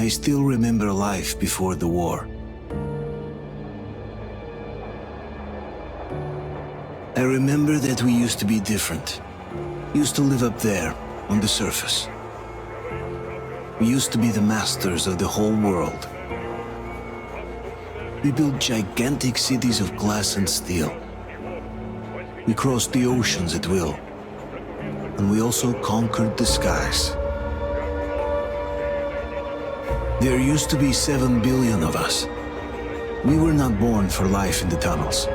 I still remember life before the war. I remember that we used to be different. Used to live up there, on the surface. We used to be the masters of the whole world. We built gigantic cities of glass and steel. We crossed the oceans at will. And we also conquered the skies. There used to be 7 billion of us. We were not born for life in the tunnels.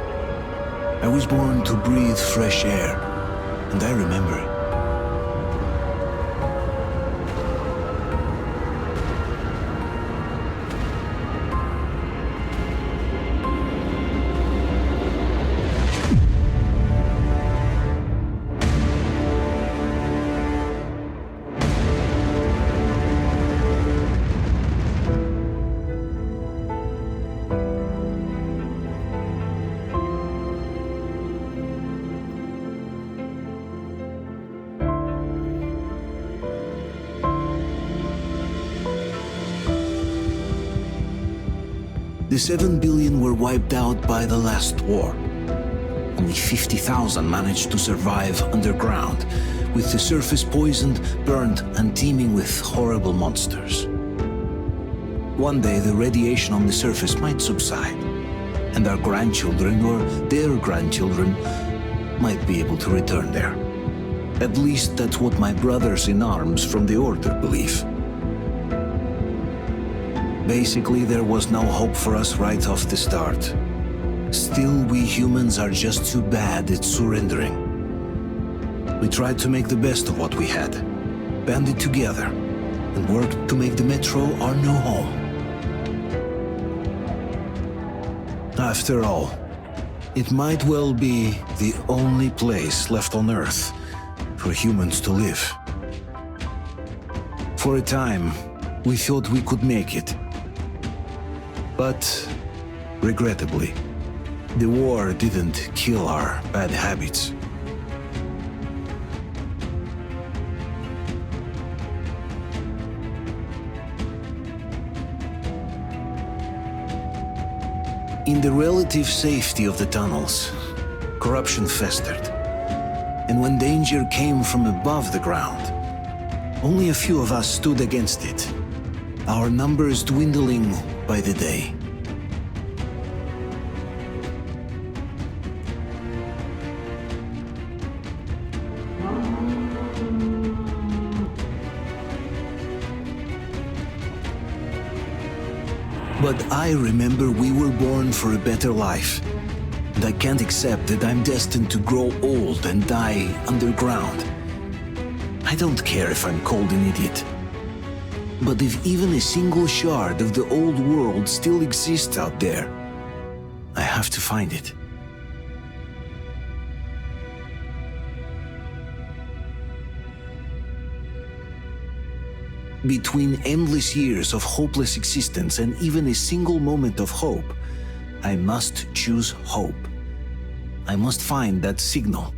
I was born to breathe fresh air, and I remember it. The 7 billion were wiped out by the last war. Only 50,000 managed to survive underground, with the surface poisoned, burned, and teeming with horrible monsters. One day the radiation on the surface might subside, and our grandchildren or their grandchildren might be able to return there. At least that's what my brothers in arms from the Order believe. Basically, there was no hope for us right off the start. Still, we humans are just too bad at surrendering. We tried to make the best of what we had, banded together, and worked to make the Metro our new home. After all, it might well be the only place left on Earth for humans to live. For a time, we thought we could make it. But, regrettably, the war didn't kill our bad habits. In the relative safety of the tunnels, corruption festered. and when danger came from above the ground, only a few of us stood against it, our numbers dwindling by the day. But I remember we were born for a better life, and I can't accept that I'm destined to grow old and die underground. I don't care if I'm called an idiot. But if even a single shard of the old world still exists out there, I have to find it. Between endless years of hopeless existence and even a single moment of hope, I must choose hope. I must find that signal.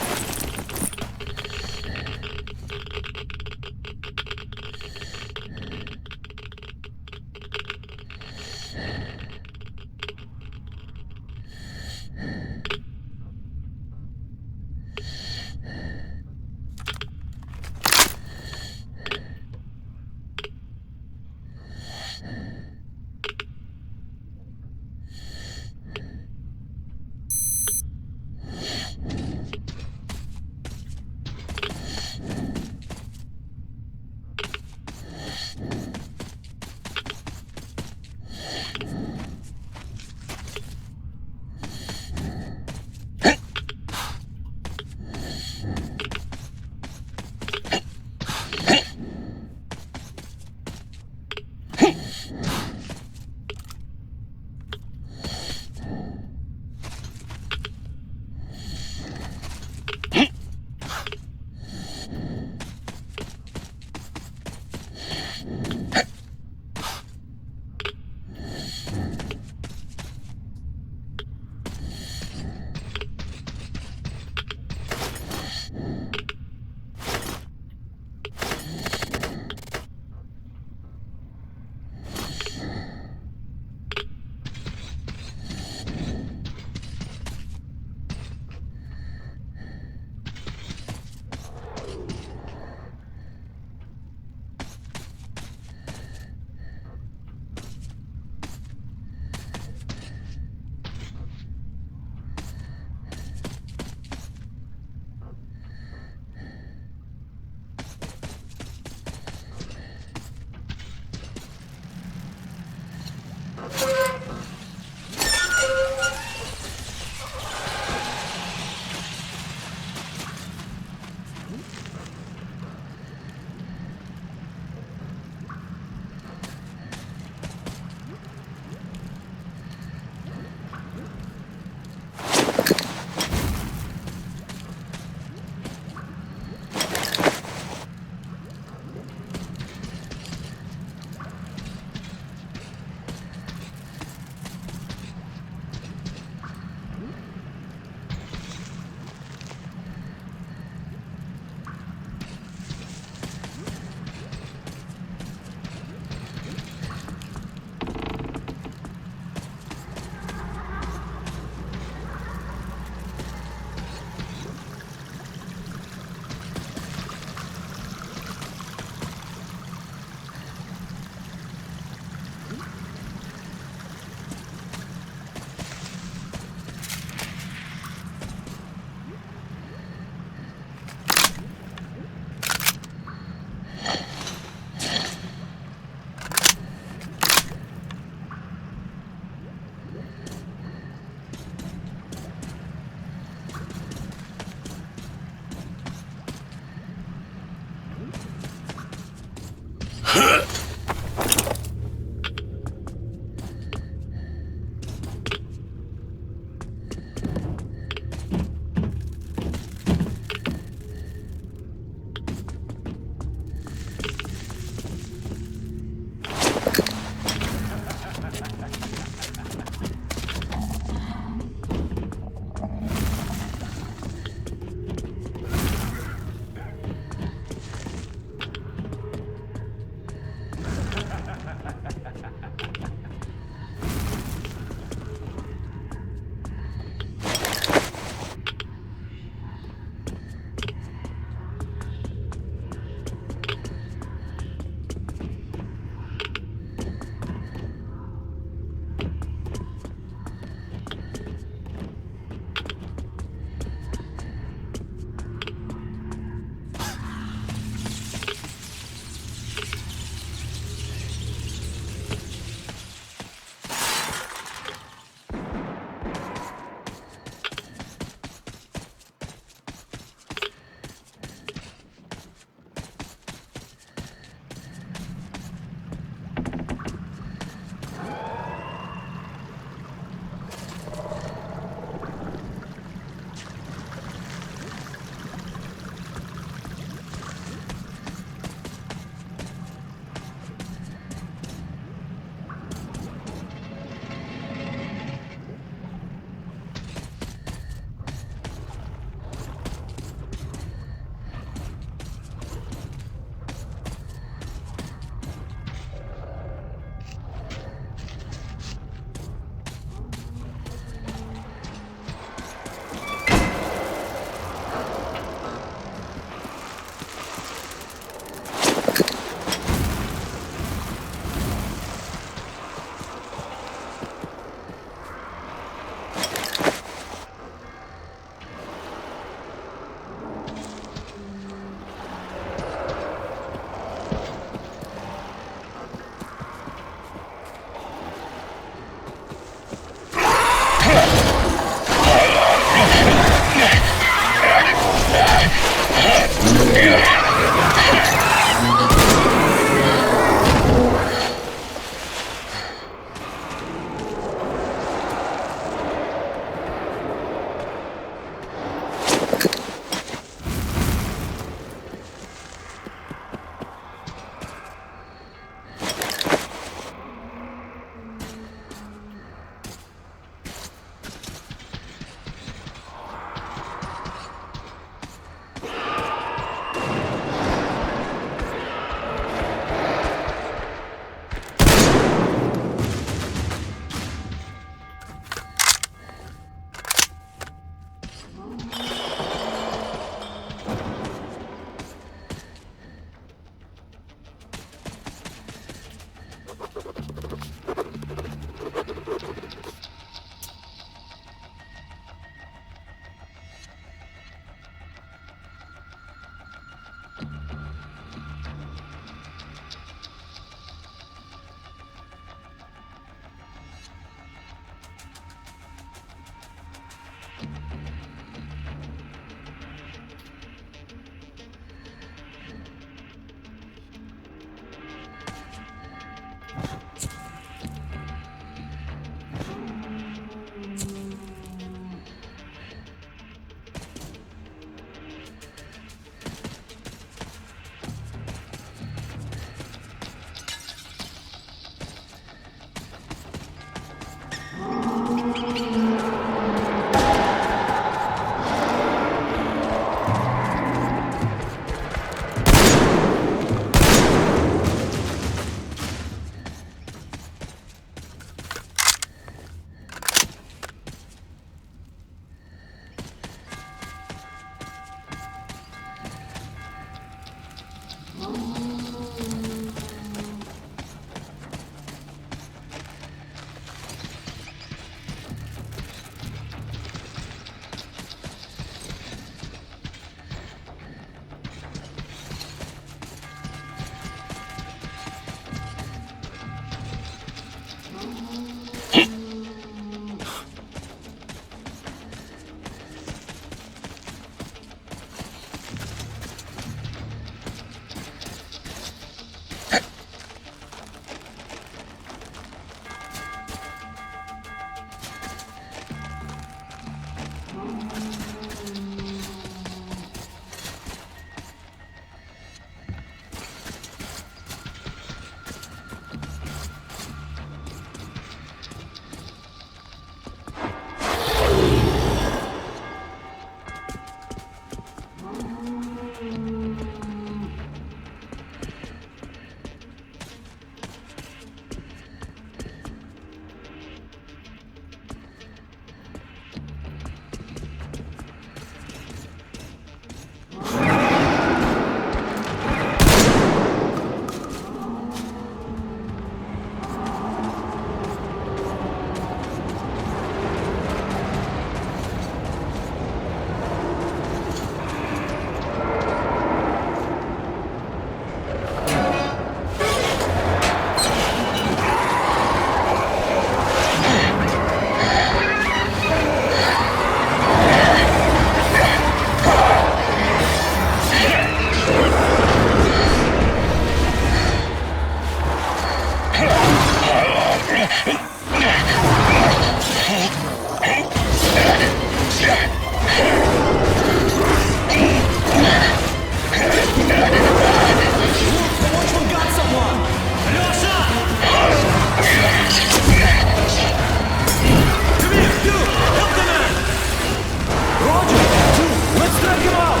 him out!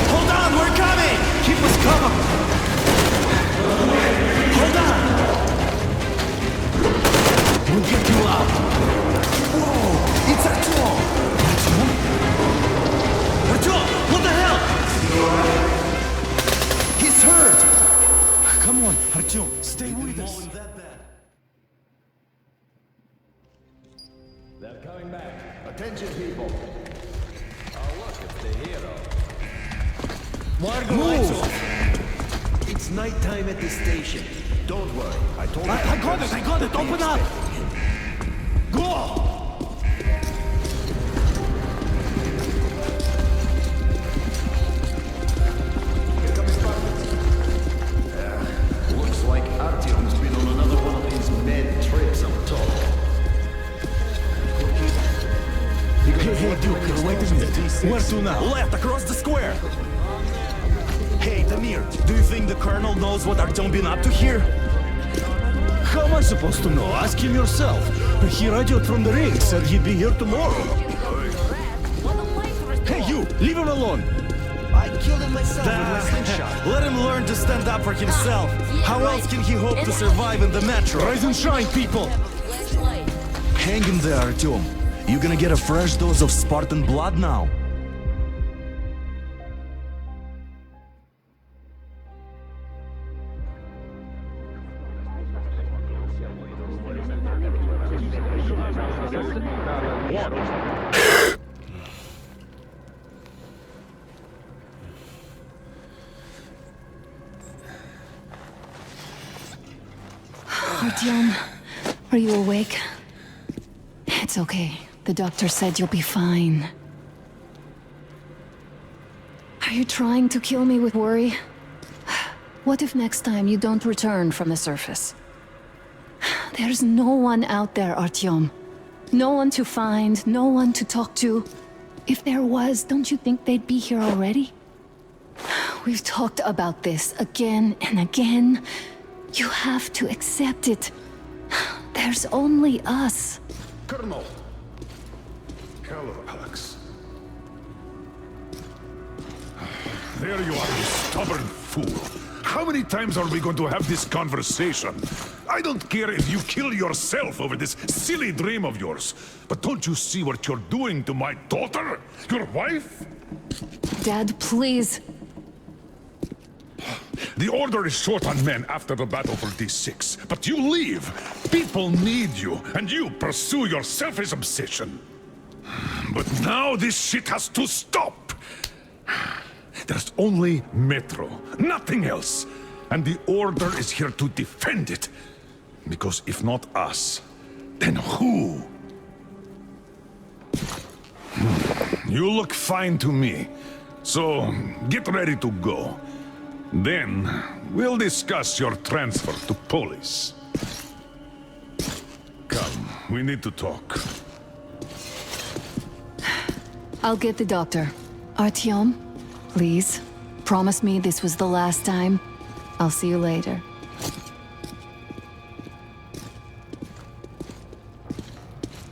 Hold on, we're coming! Keep us covered! Hold on! We'll get you out! Whoa! It's Artyom! Artyom! What the hell? He's hurt! Come on, Artyom, stay with us. They're coming back. Attention, people. Oh, look, it's the hero. Margo, lights off. It's nighttime at the station. Don't worry. I told you. I got it. Open up. Go. Here comes Spartans. Looks like Artyom's been on another one of these mad trips up top. Hey, Duke, wait a minute. Where to now? Left, across the square. Hey, Damir, do you think the Colonel knows what Artyom been up to here? How am I supposed to know? Ask him yourself. He radioed from the ring, said he'd be here tomorrow. Hey, you, leave him alone. I killed him myself with my slingshot. Let him learn to stand up for himself. How else can he hope to survive in the metro? Rise and shine, people! Hang in there, Artyom. You're gonna get a fresh dose of Spartan blood now. Artyom, are you awake? It's okay. The doctor said you'll be fine. Are you trying to kill me with worry? What if next time you don't return from the surface? There's no one out there, Artyom. No one to find, no one to talk to. If there was, don't you think they'd be here already? We've talked about this again and again. You have to accept it. There's only us. Colonel! Hello, Alex. There you are, you stubborn fool. How many times are we going to have this conversation? I don't care if you kill yourself over this silly dream of yours. But don't you see what you're doing to my daughter? Your wife? Dad, please. The Order is short on men after the battle for D6, but you leave. People need you, and you pursue your selfish obsession. But now this shit has to stop. There's only Metro, nothing else. And the Order is here to defend it. Because if not us, then who? You look fine to me. So, get ready to go. Then, we'll discuss your transfer to Polis. Come, we need to talk. I'll get the doctor. Artyom, please, promise me this was the last time. I'll see you later.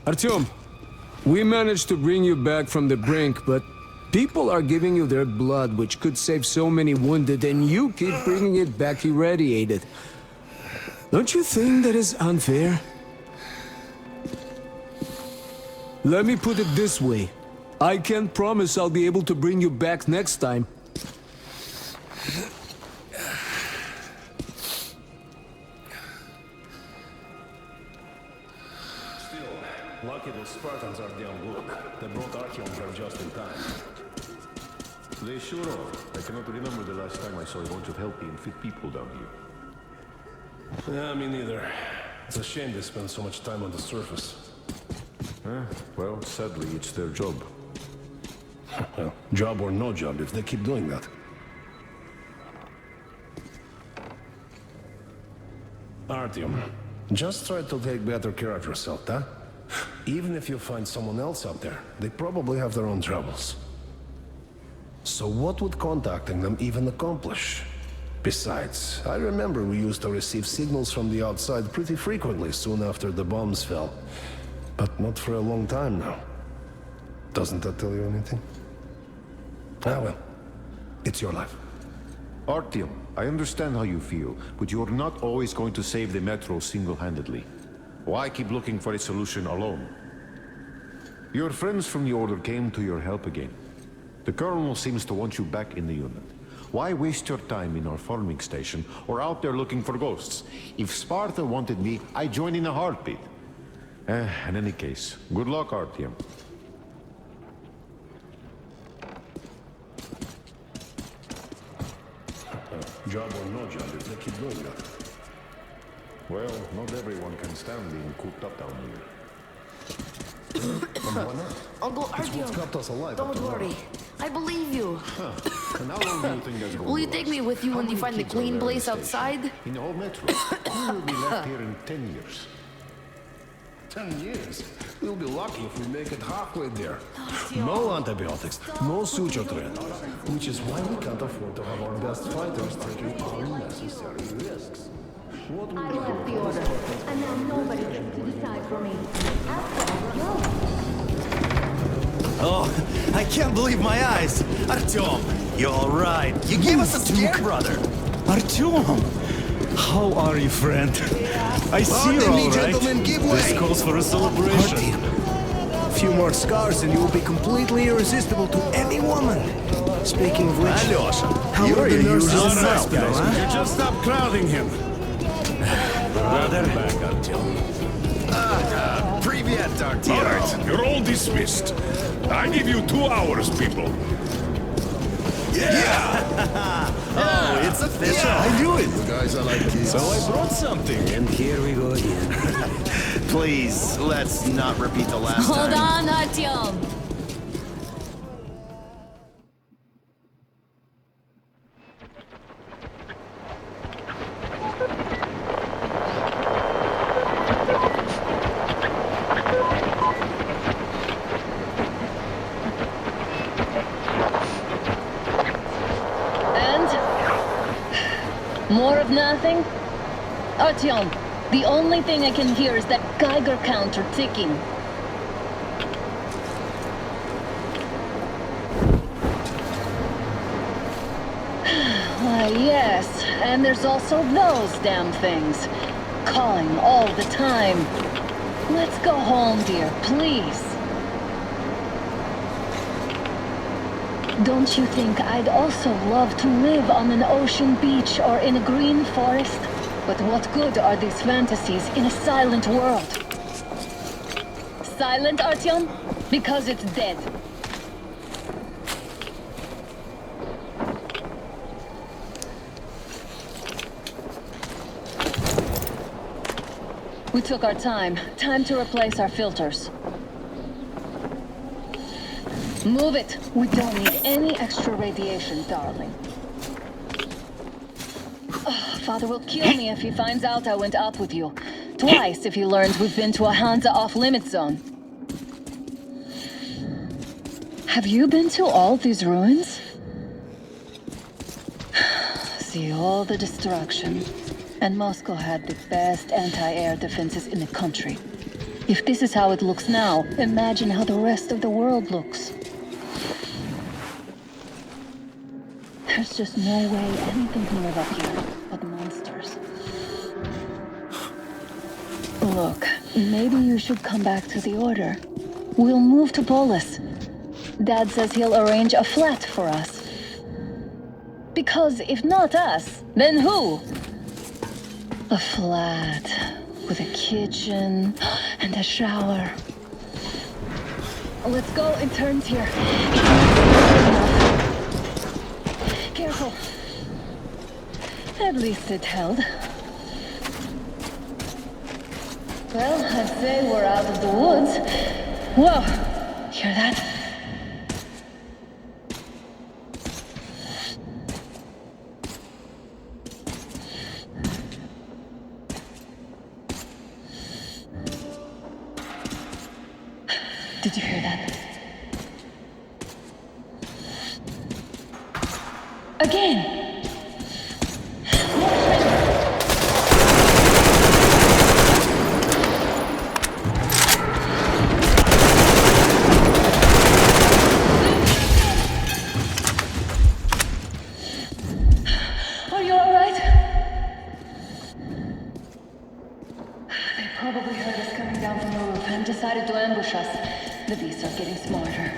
Artyom, we managed to bring you back from the brink, but people are giving you their blood, which could save so many wounded, and you keep bringing it back irradiated. Don't you think that is unfair? Let me put it this way. I can't promise I'll be able to bring you back next time. Lucky the Spartans are the on look. They brought Artyom here just in time. They sure are. I cannot remember the last time I saw a bunch of healthy and fit people down here. Yeah, me neither. It's a shame they spend so much time on the surface. Well, sadly, it's their job. Well, job or no job, if they keep doing that. Artyom, just try to take better care of yourself, huh? Even if you find someone else out there, they probably have their own troubles. So what would contacting them even accomplish? Besides, I remember we used to receive signals from the outside pretty frequently soon after the bombs fell. But not for a long time now. Doesn't that tell you anything? Ah, well. It's your life. Artyom, I understand how you feel, but you're not always going to save the Metro single-handedly. Why keep looking for a solution alone? Your friends from the Order came to your help again. The Colonel seems to want you back in the unit. Why waste your time in our farming station or out there looking for ghosts? If Sparta wanted me, I'd join in a heartbeat. In any case, good luck, Artyom. Job or no job, if they keep doing that. Well, not everyone can stand being cooped up down here. And why not? Uncle It's what Artyom, kept us alive. don't up to now. worry. I believe you. And how long do you think that's going Will you to take last? me with you How when you many find the kids are clean there in place the station? outside? In the whole Metro. We will be left here in 10 years. 10 years. We'll be lucky if we make it halfway there. No antibiotics, no suture thread. Which is why we can't afford to have our best fighters taking unnecessary risks. What will I we left do? the order, and now nobody gets to decide for me. After all, Oh, I can't believe my eyes! Artyom, you're alright. You gave us a scare, brother. Artyom! How are you, friend? I see Pardon you're me, all right. gentlemen, give way. This calls for a celebration. A few more scars and you will be completely irresistible to any woman. Speaking of which, Alyosha, how you're are the your nurses usual in the self, hospital, guys. huh? You just stop crowding him. Brother. Back, Artyom. Привет, Artyom. All right, you're all dismissed. I give you 2 hours, people. Oh, it's official. I knew it. Guys, I like kids. So I brought something. And here we go again. Please, let's not repeat the last Hold time. on, Artyom. And? More of nothing? Artyom, the only thing I can hear is that Geiger counter ticking. Why, yes, and there's also those damn things. Calling all the time. Let's go home, dear, please. Don't you think I'd also love to live on an ocean beach or in a green forest? But what good are these fantasies in a silent world? Silent, Artyom? Because it's dead. We took our time. Time to replace our filters. Move it. We don't need any extra radiation, darling. Oh, Father will kill me if he finds out I went up with you. Twice if he learns we've been to a Hansa off-limit zone. Have you been to all these ruins? See all the destruction. And Moscow had the best anti-air defenses in the country. If this is how it looks now, imagine how the rest of the world looks. There's just no way anything can live up here but monsters. Look, maybe you should come back to the Order. We'll move to Polis. Dad says he'll arrange a flat for us. Because if not us, then who? A flat with a kitchen and a shower. Let's go, it turns here. Careful. At least it held. Well, I'd say we're out of the woods. Whoa! Hear that? Did you hear that? Again! decided to ambush us. The beasts are getting smarter.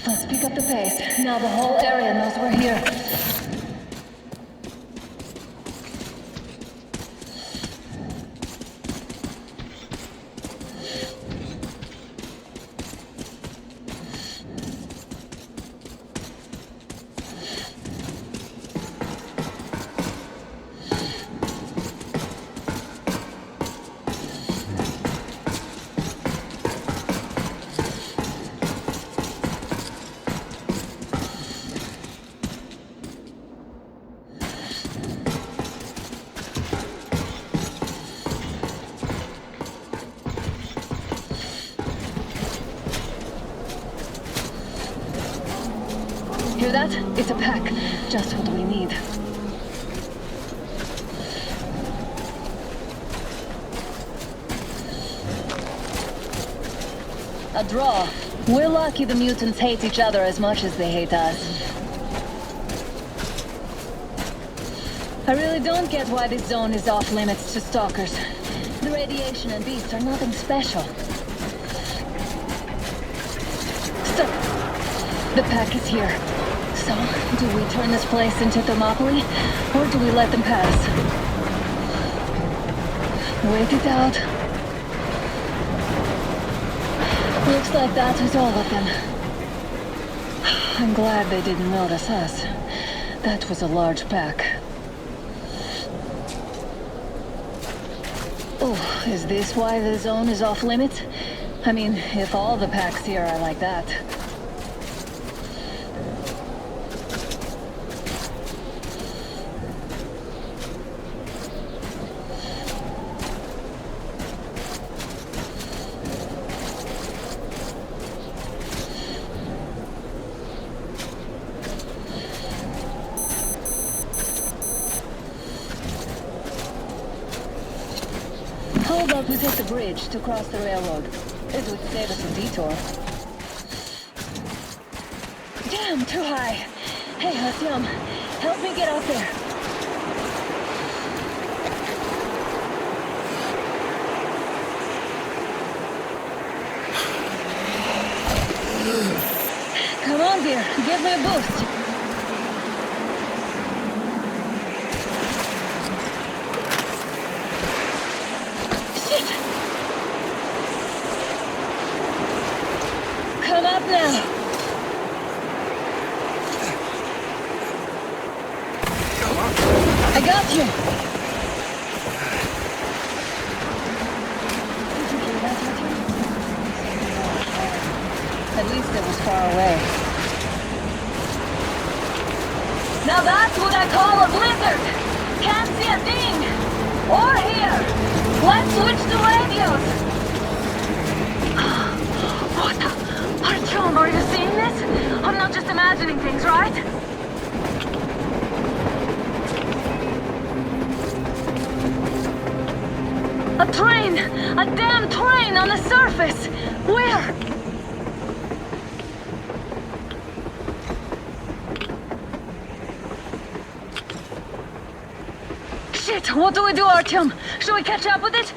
Let's pick up the pace. Now the whole area knows we're here. Hear that? It's a pack. Just what we need. A draw. We're lucky the mutants hate each other as much as they hate us. I really don't get why this zone is off limits to stalkers. The radiation and beasts are nothing special. Stop! The pack is here. So, do we turn this place into Thermopylae, or do we let them pass? Wait it out. Looks like that is all of them. I'm glad they didn't notice us. That was a large pack. Oh, is this why the zone is off limits? I mean, if all the packs here are like that. How about we take the bridge to cross the railroad? It would save us a detour. Damn, too high. Hey, Artyom, help me get out there. Come on, dear, give me a boost. Come up now. I got you. At least it was far away. Now that's what I call a blizzard. Can't see a thing. Or hear. Let's switch to radios. What the? Artyom, are you seeing this? I'm not just imagining things, right? A train! A damn train on the surface! Where? Shit! What do we do, Artyom? Should we catch up with it?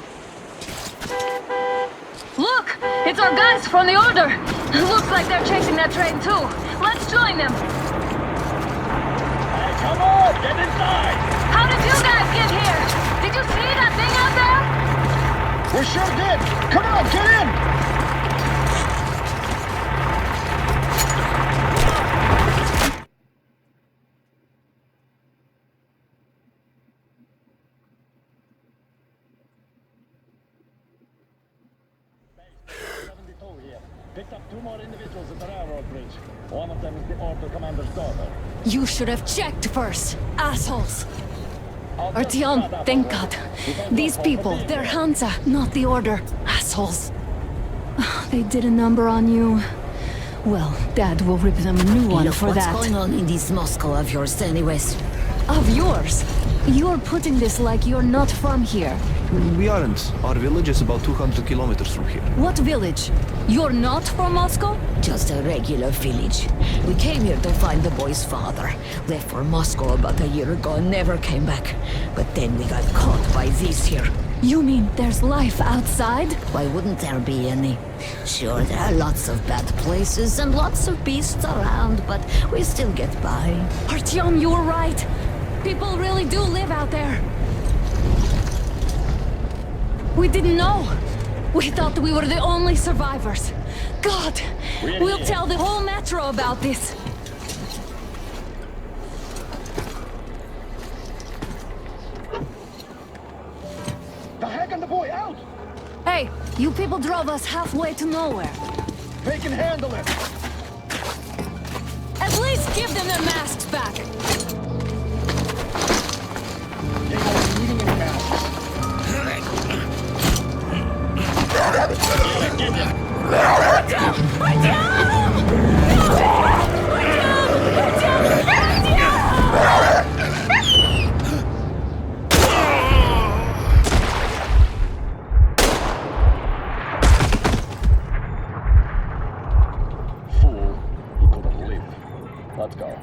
Look! It's our guys from the Order! Looks like they're chasing that train too. Let's join them! Hey, come on! Get inside! How did you guys get here? Did you see that thing out there? We sure did! Come on, get in! Picked up 2 more individuals at the railroad bridge. One of them is the Order commander's daughter. You should have checked first, assholes! Artyom, thank God. These people, they're Hansa, not the Order. Assholes. They did a number on you. Well, Dad will rip them a new one Look, for that. what's going on in this Moscow of yours anyways? Of yours? You're putting this like you're not from here. We aren't. Our village is about 200 kilometers from here. What village? You're not from Moscow? Just a regular village. We came here to find the boy's father. Left for Moscow about a year ago and never came back. But then we got caught by these here. You mean there's life outside? Why wouldn't there be any? Sure, there are lots of bad places and lots of beasts around, but we still get by. Artyom, you were right. People really do live out there. We didn't know. We thought we were the only survivors. God, we'll tell the whole metro about this. The heck and the boy out! Hey, you people drove us halfway to nowhere. They can handle it! At least give them their masks back. They are needing any masks. Fool. He couldn't live. Let's go.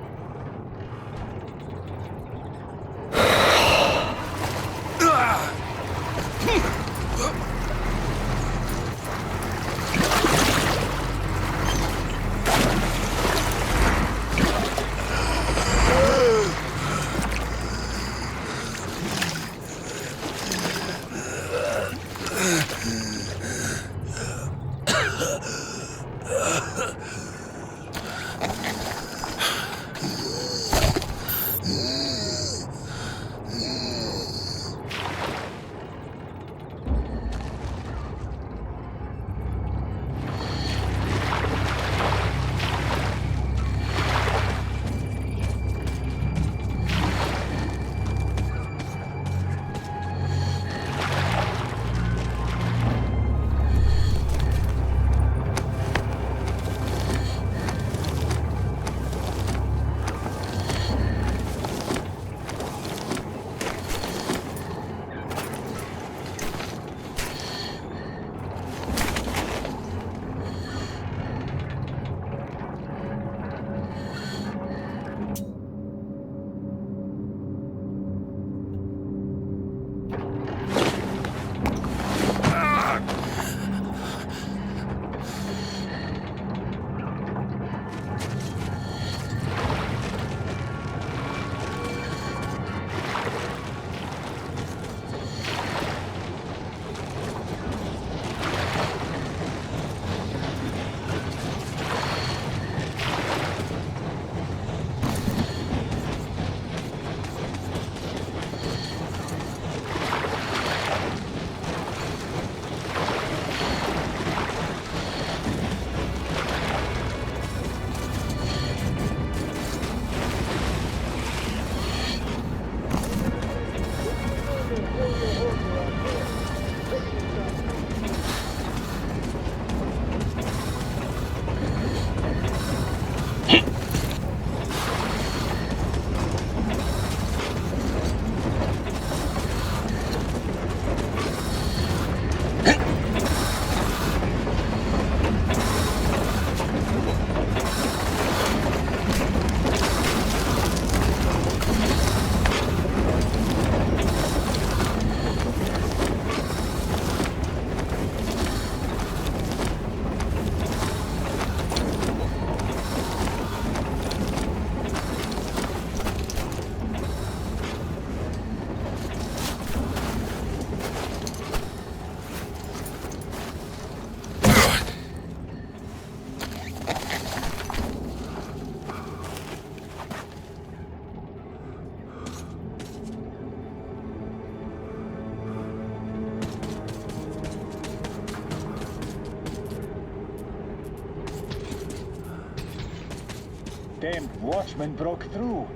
Damn watchmen broke through.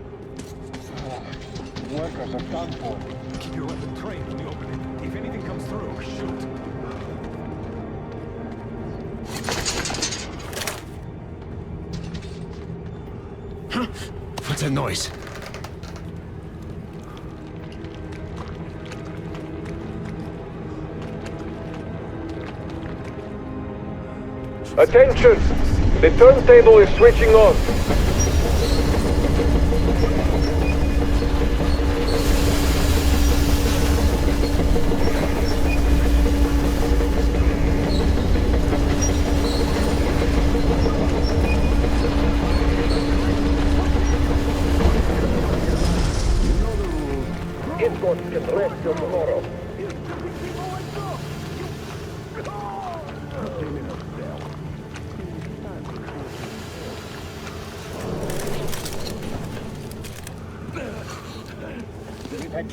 Workers are done for. Keep your weapon trained when you open it. If anything comes through, shoot. Huh? What's that noise? Attention! The turntable is switching on.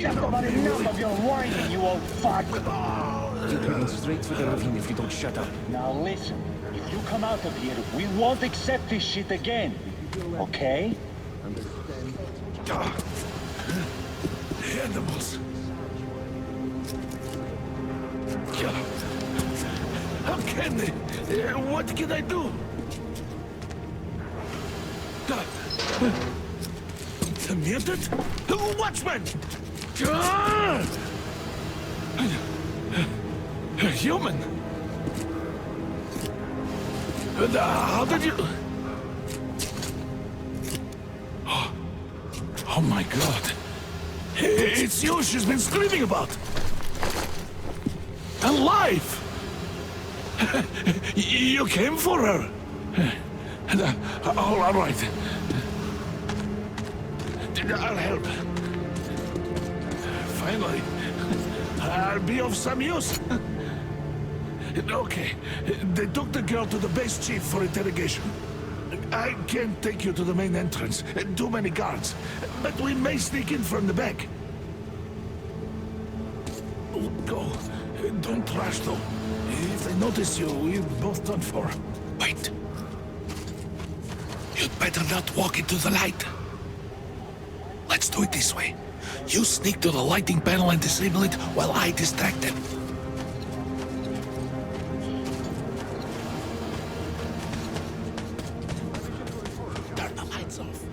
just about enough of your whining, you old fuck! You're heading straight for the ravine if you don't shut up. Now listen, if you come out of here, we won't accept this shit again. Okay? Animals. How can they? What can I do? The mutant? Watchman! A human? How did you... Oh my God. It's you she's been screaming about. Alive! You came for her. All right. I'll help. Finally, I'll be of some use. Okay, they took the girl to the base chief for interrogation. I can't take you to the main entrance. Too many guards. But we may sneak in from the back. Go. Don't rush, though. If they notice you, we're both done for. Wait. You'd better not walk into the light. Let's do it this way. You sneak to the lighting panel and disable it while I distract them. Turn the lights off.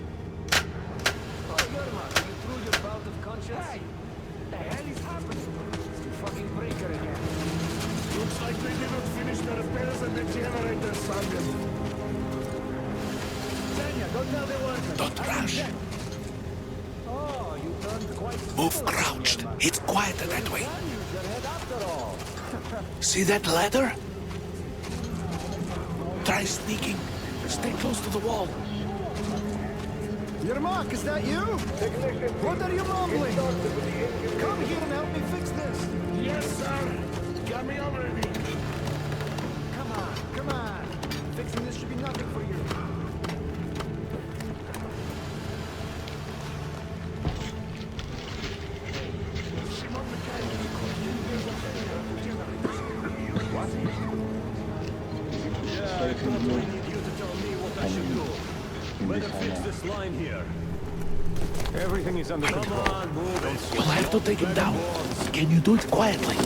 Looks like they didn't finish the repairs and the generator, Sergeant. Don't rush. Move crouched. It's quieter that way. See that ladder? Try sneaking. Stay close to the wall. Yermak, is that you? What are you mumbling? Come here and help me fix this. Yes, sir. Got me already. Come on. Fixing this should be nothing for you. Better fix this line here. Everything is under control. Come on, move it. You'll have to take him down. Can you do it quietly?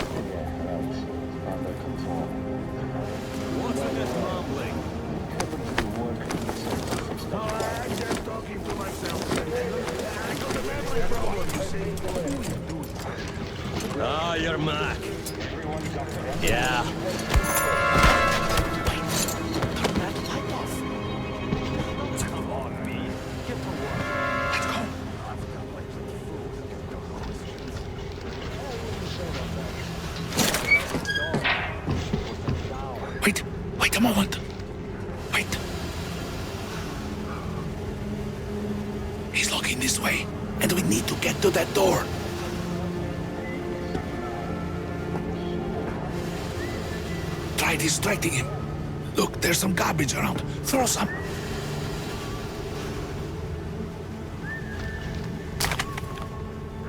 What's with this mumbling? I'm just talking to myself. I got a memory problem, you see. Ah, you're Mac. Yeah. Wait a moment. Wait. He's looking this way, and we need to get to that door. Try distracting him. Look, there's some garbage around. Throw some.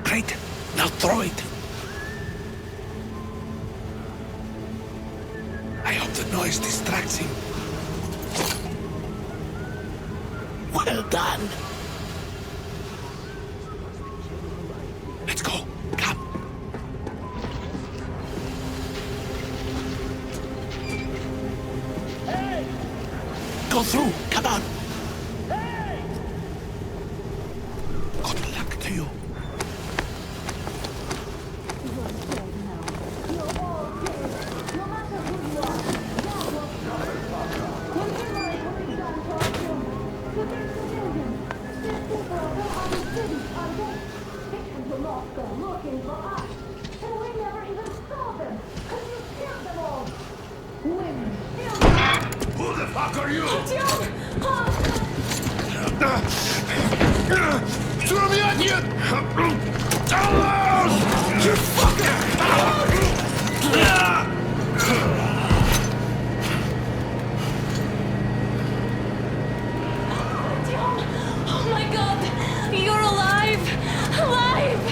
Great. Now throw it. I hope the noise distracts him. Well done. Let's go. Come. Hey! Go through. Come on. Hey! Good luck to you. Who the fuck are you? Throw me at you! You fucker! Oh my God! You're alive! Alive!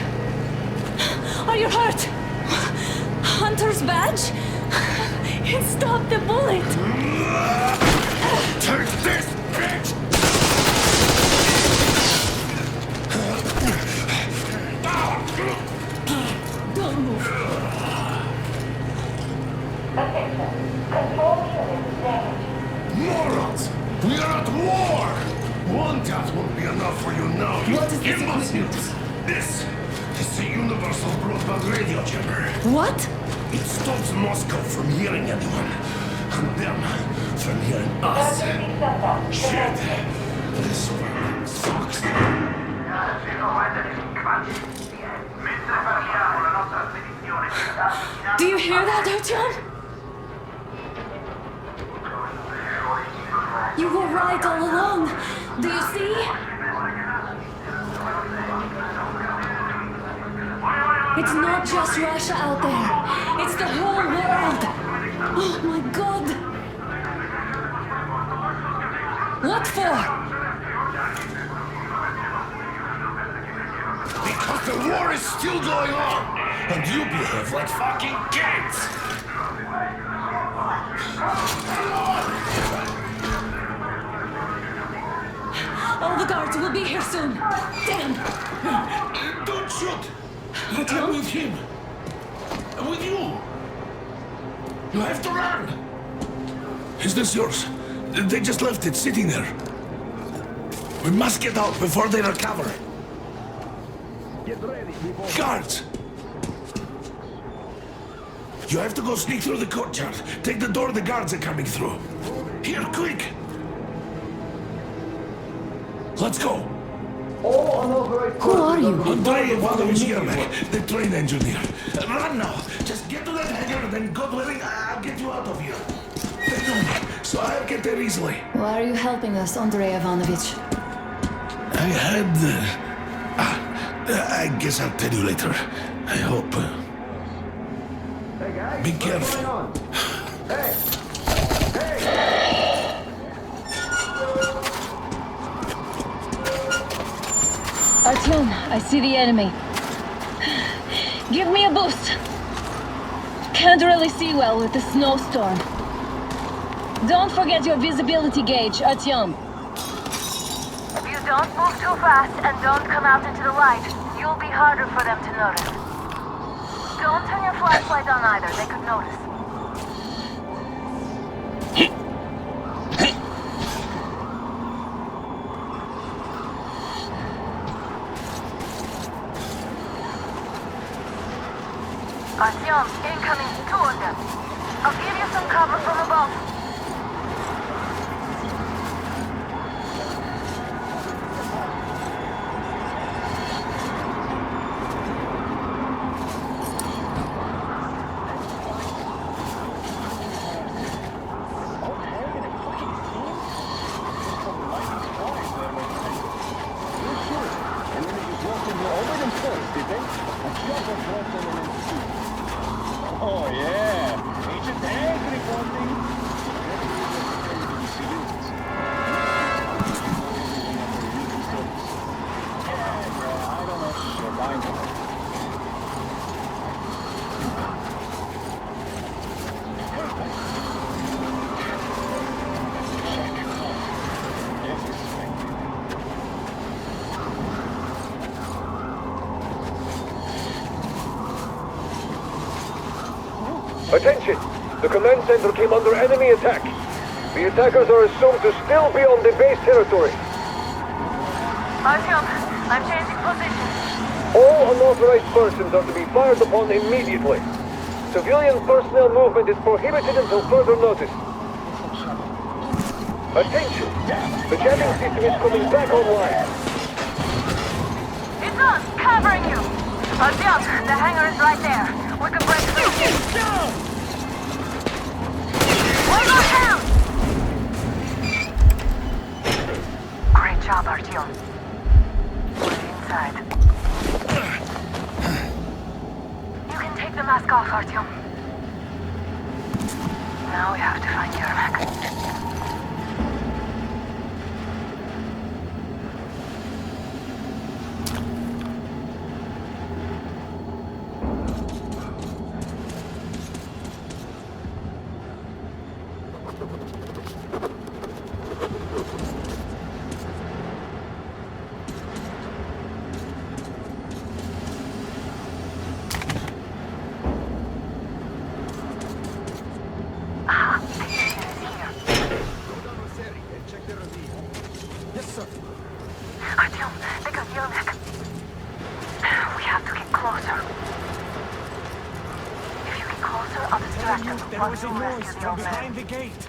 Stop the bullet! Take this, bitch! Don't move. Morons! We are at war! One death won't be enough for you now, you What is this imbeciles! This is the Universal Broadband Radio Jammer. What? It stops Moscow from hearing anyone, and them from hearing us. Shit! This world sucks. Do you hear that, Artyom? You were right all along. Do you see? It's not just Russia out there. It's the whole world. Oh my God. What for? Because the war is still going on, and you behave like fucking kids! All the guards will be here soon. Damn. Don't shoot! I'm with him. I'm with you. You have to run. Is this yours? They just left it sitting there. We must get out before they recover. Get ready, people. Guards! You have to go sneak through the courtyard. Take the door the guards are coming through. Here, quick! Let's go! Who are you? Andrei Ivanovich Yermak, the train engineer. Run now! Just get to that hangar and then God willing, I'll get you out of here. They know me, so I'll get there easily. Why are you helping us, Andrei Ivanovich? I had... I guess I'll tell you later. I hope. Hey guys, Be careful. what's going on? Hey! Artyom, I see the enemy. Give me a boost. Can't really see well with the snowstorm. Don't forget your visibility gauge, Artyom. If you don't move too fast and don't come out into the light, you'll be harder for them to notice. Don't turn your flashlight on either, they could notice. Artyom, incoming, 2 of them. I'll give you some cover from above. Oh yeah, Agent Hank reporting. I don't know shit, I know. Attention! The command center came under enemy attack. The attackers are assumed to still be on the base territory. Artyom, I'm changing position. All unauthorized persons are to be fired upon immediately. Civilian personnel movement is prohibited until further notice. Attention! The jamming system is coming back online. It's us, covering you. Artyom, the hangar is right there. We can break through. One more down! Great job, Artyom. We're inside. You can take the mask off, Artyom. Now we have to find Yermak. Yes, sir. Artyom, they got Yelnek. We have to get closer. If you get closer, I'll distract them There while was a you noise rescue the from old man. behind the gate.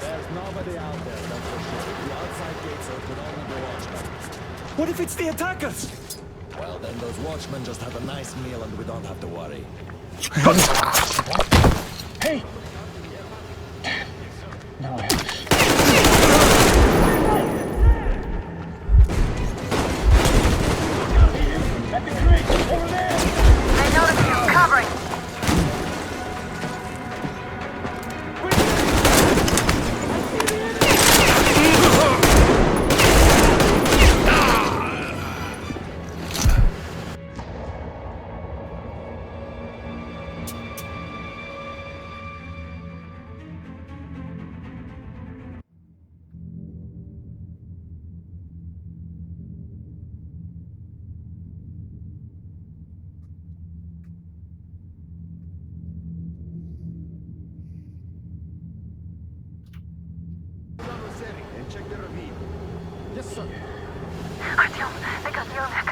There's nobody out there, that's for sure. The outside gates are open, only the watchmen. What if it's the attackers? Well, then those watchmen just have a nice meal and we don't have to worry. Hey! No. At the creek, over there! They notice you. Covering. And check the ravine. Yes, sir. Artyom, they got Yelnek.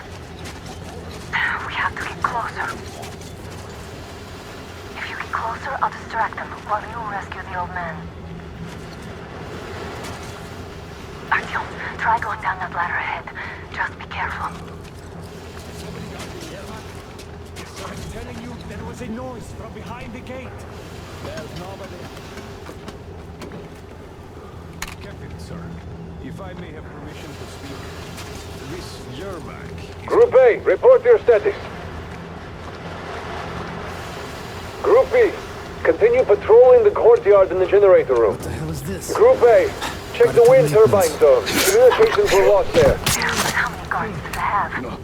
We have to get closer. If you get closer, I'll distract them while you rescue the old man. Artyom, try going down that ladder ahead. Just be careful. I'm telling you, there was a noise from behind the gate. There's nobody. Captain, sir, if I may have permission to speak, this Yermak... Group A, report your status. Group B, continue patrolling the courtyard in the generator room. What the hell is this? Group A, check the wind turbine zone. Communications were lost there. How many guards do they have? No.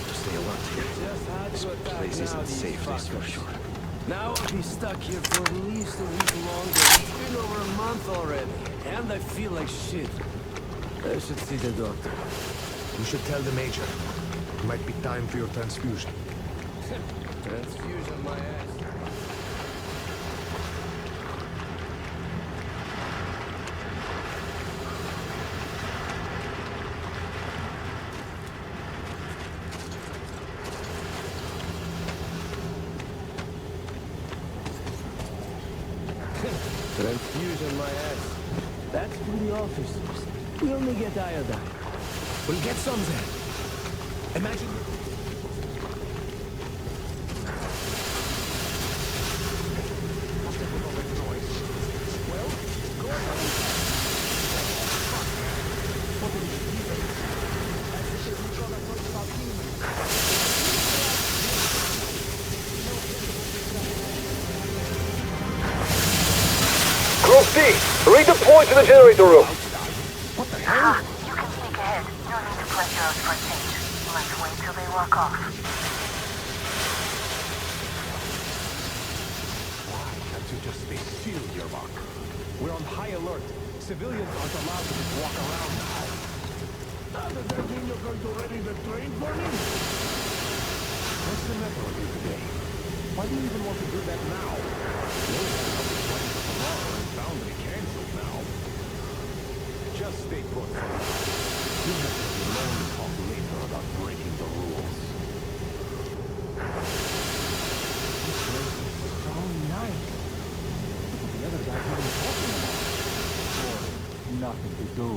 Just stay alert here. This place isn't safe, that's for sure. Now I'll be stuck here for at least a week longer. It's been over a month already, and I feel like shit. I should see the doctor. You should tell the Major. It might be time for your transfusion. Transfusion, my ass. Transfusion, my ass. That's for the officers. We only get iodine. We'll get some then. Imagine... Group C, redeploy to the generator room. Ah, you can sneak ahead. No need to play yours for a change. Let's wait till they walk off. Why can't you just stay still, Yermak? We're on high alert. Civilians aren't allowed to just walk around now. Does that mean you're going to ready the train for me? What's the matter with you today? Why do you even want to do that now? We only had another flight for tomorrow and bound to be cancelled now. Just stay put for now. You have to alone talk later about breaking the rules. This place is so nice. What the other guys even talking about? Boy, nothing to do.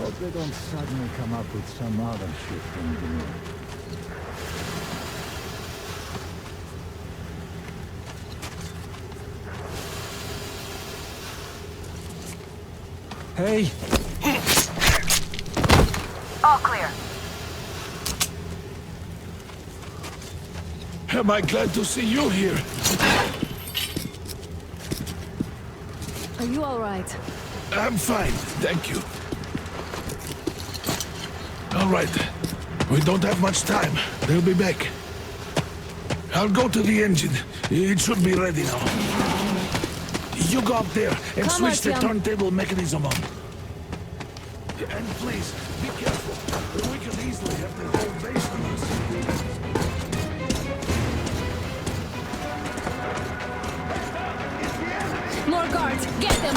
Hope they don't suddenly come up with some other shit engineer. Hey! All clear. Am I glad to see you here? Are you all right? I'm fine, thank you. All right. We don't have much time. They'll be back. I'll go to the engine. It should be ready now. You go up there and Come switch the on, turntable mechanism on. And please, be careful. We could easily have the whole base on us. More guards! Get them!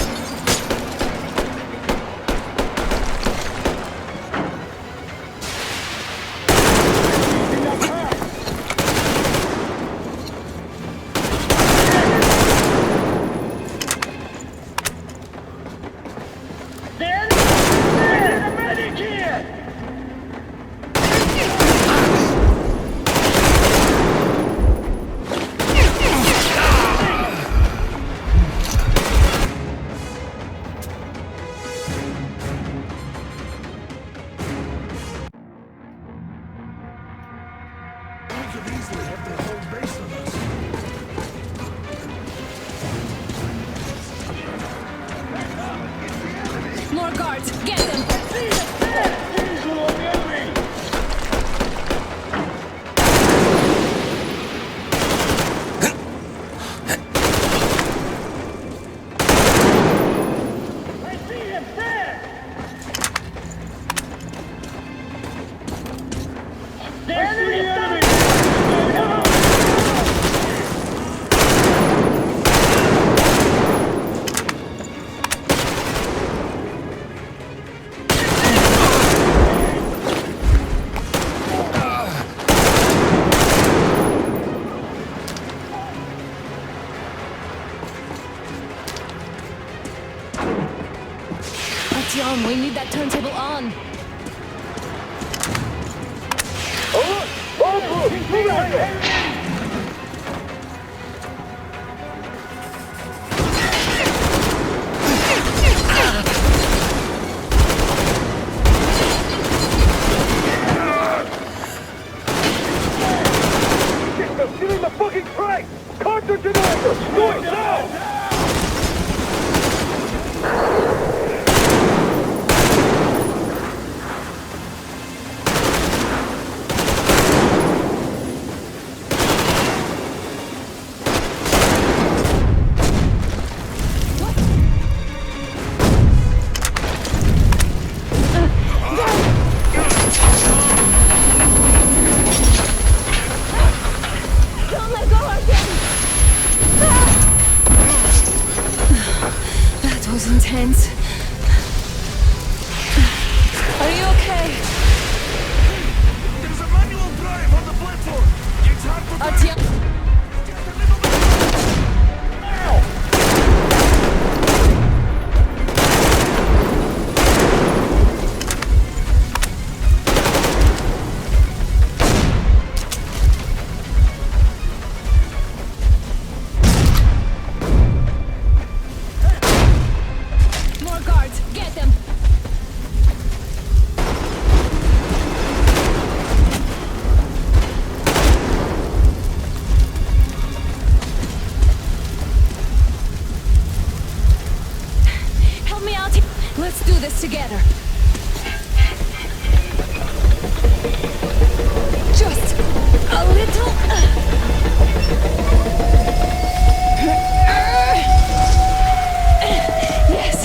More guards! Get them! Artyom, we need that turntable on. Get in the fucking train! Cartridge denier! Do it now! Don't let go, Artyom! That was intense. Are you okay? There's a manual drive on the platform. It's hard to Artyom! More guards! Get them! Help me out here. Let's do this together. Just a little. Yes.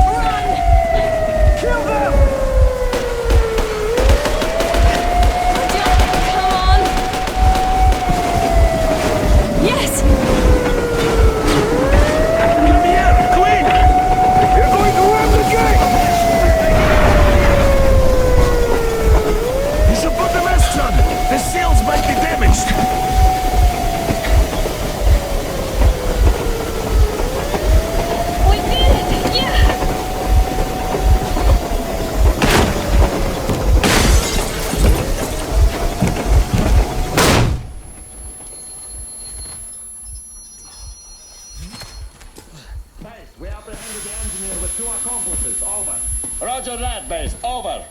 Run! Kill them! Come on! Yes! Come here, quick! You're going to ram the gate! You should put the masts on. The seals might be damaged. accomplices. Over. Roger that, base. Over.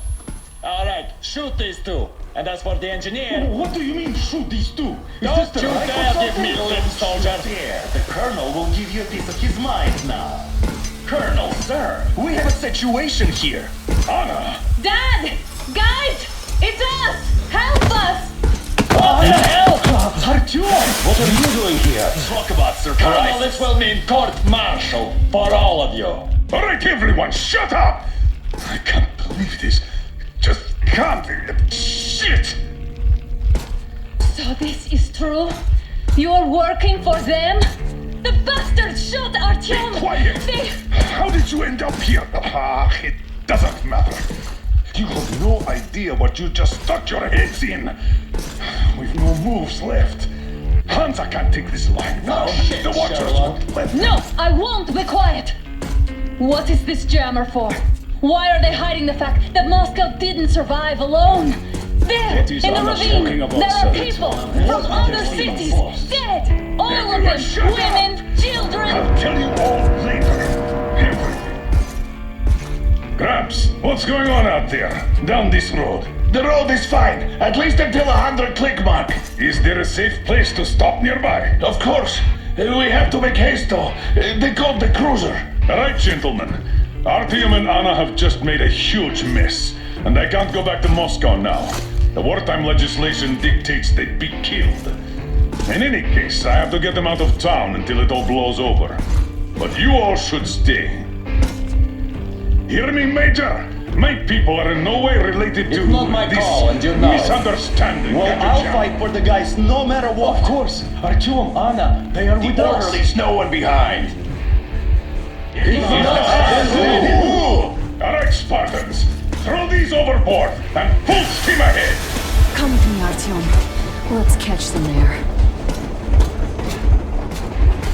All right, shoot these two. And as for the engineer... What do you mean, shoot these two? Don't you dare give me lip, soldier! There, the Colonel will give you a piece of his mind now. Colonel, sir, we have a situation here. Anna! Dad! Guys! It's us! Help us! What the hell? Artyom, what are you doing here? Talk about surprise. Colonel, this will mean court-martial for all of you. All right, everyone, shut up! I can't believe this. Just can't. Shit! So this is true? You're working for them? The bastards shot Artyom! Be quiet! How did you end up here? It doesn't matter. You have no idea what you just stuck your heads in. We've no moves left. Hansa can't take this line now. The Watchers won't let them. No, I won't be quiet! What is this jammer for? Why are they hiding the fact that Moscow didn't survive alone? There, in the ravine, there are people from other cities, dead! All of them, women, children! I'll tell you all later. Everything. Gramps, what's going on out there? Down this road? The road is fine, at least until 100 click mark. Is there a safe place to stop nearby? Of course. We have to make haste though. They called the cruiser. All right, gentlemen. Artyom and Anna have just made a huge mess, and I can't go back to Moscow now. The wartime legislation dictates they be killed. In any case, I have to get them out of town until it all blows over. But you all should stay. Hear me, Major? My people are in no way related to It's not my this call, and you know it. misunderstanding. Well, I'll fight for the guys no matter what. Of course. Artyom, Anna, they are with us. Leaves no one behind. All right, Spartans, throw these overboard and full steam ahead. Come with me, Artyom. Let's catch them there.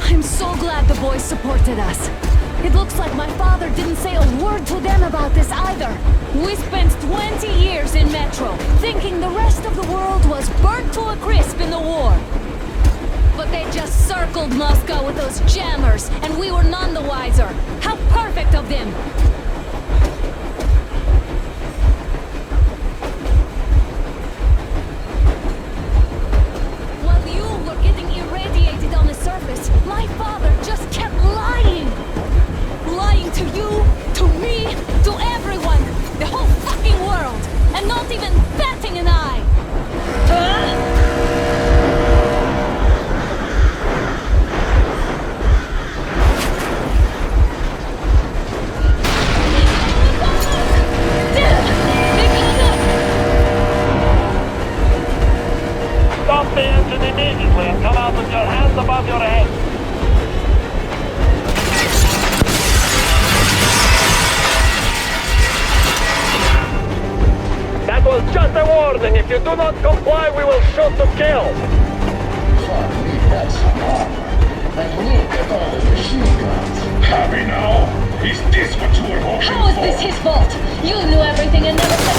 I'm so glad the boys supported us. It looks like my father didn't say a word to them about this either. We spent 20 years in Metro, thinking the rest of the world was burnt to a crisp in the war. But they just circled Moscow with those jammers, and we were none the wiser. How perfect of them! While you were getting irradiated on the surface, my father just kept lying! Lying to you, to me, to everyone! The whole fucking world! And not even batting an eye! Stop the engine immediately and come out with your hands above your head. That was just a warning. If you do not comply, we will shoot to kill. Fuck me, that's hard. And look at all the machine guns. Happy now? Is this what you were hoping How is for? this his fault? You knew everything and never said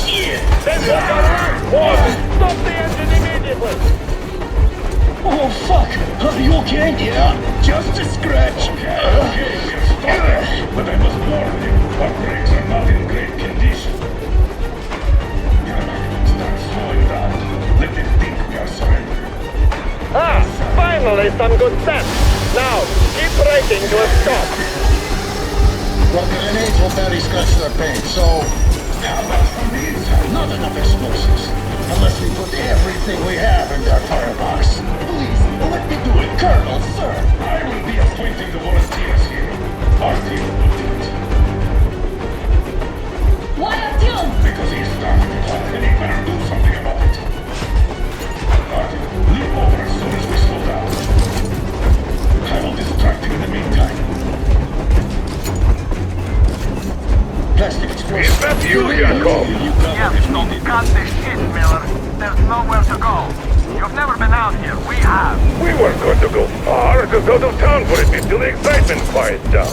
Shit! This is your last warning. Stop the engine immediately. Oh, fuck! Are you okay? Yeah, just a scratch. Okay, we'll stop it. But I must warn you, our brakes are not in great condition. Start slowing down. Let them think we are surrendering. Ah, finally some good sense. Now, keep braking to a stop. Well, the grenades will barely scratch their paint, so... How about from the inside? Not enough explosives. Unless we put everything we have in their firebox. Please, let me do it, Colonel, sir. I will be appointing the volunteers here. Our team will do it. Why Artyom? Because he started the talk and he better do something about it. Artyom, leap over as soon as we slow down. I will distract him in the meantime. Plastic explosives. Is that you, Yakov? Yes, don't cut this shit, Miller. There's nowhere to go. You've never been out here. We have. We weren't going to go far, just out of town for a bit till the excitement quiets down.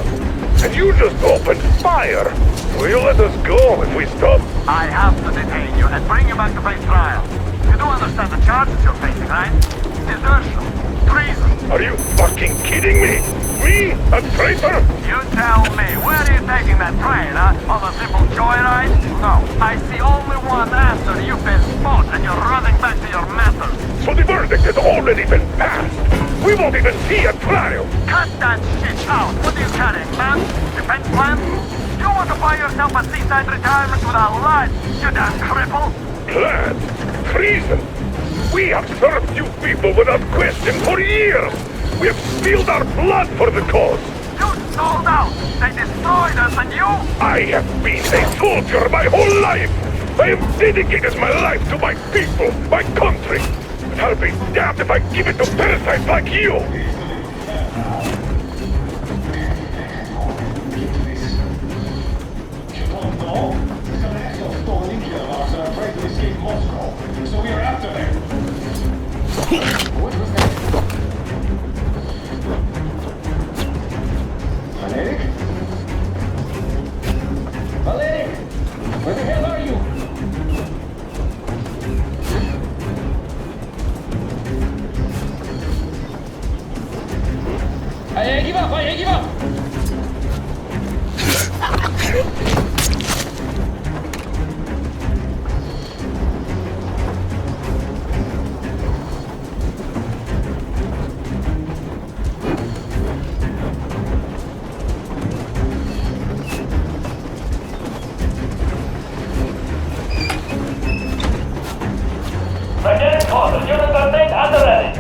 And you just opened fire. Will you let us go if we stop? I have to detain you and bring you back to face trial. You do understand the charges you're facing, right? Desertion, treason. Are you fucking kidding me? me? A traitor? You tell me, where are you taking that train, huh? On a simple joyride? No, I see only one answer. You've been spot and you're running back to your masters. So the verdict has already been passed. We won't even see a trial. Cut that shit out. What are you carrying, man? Defense plan? You want to buy yourself a seaside retirement without life, you damn cripple? Plan? Treason? We have served you people without question for years. We have spilled our blood for the cause. You sold out. They destroyed us and you... I have been a soldier my whole life. I have dedicated my life to my people, my country. And I'll be damned if I give it to parasites like you. So we are after them. What was that? Valeric? Valeric! Where the hell are you? I give up! I give up! Lieutenant Carter, unit update at the ready.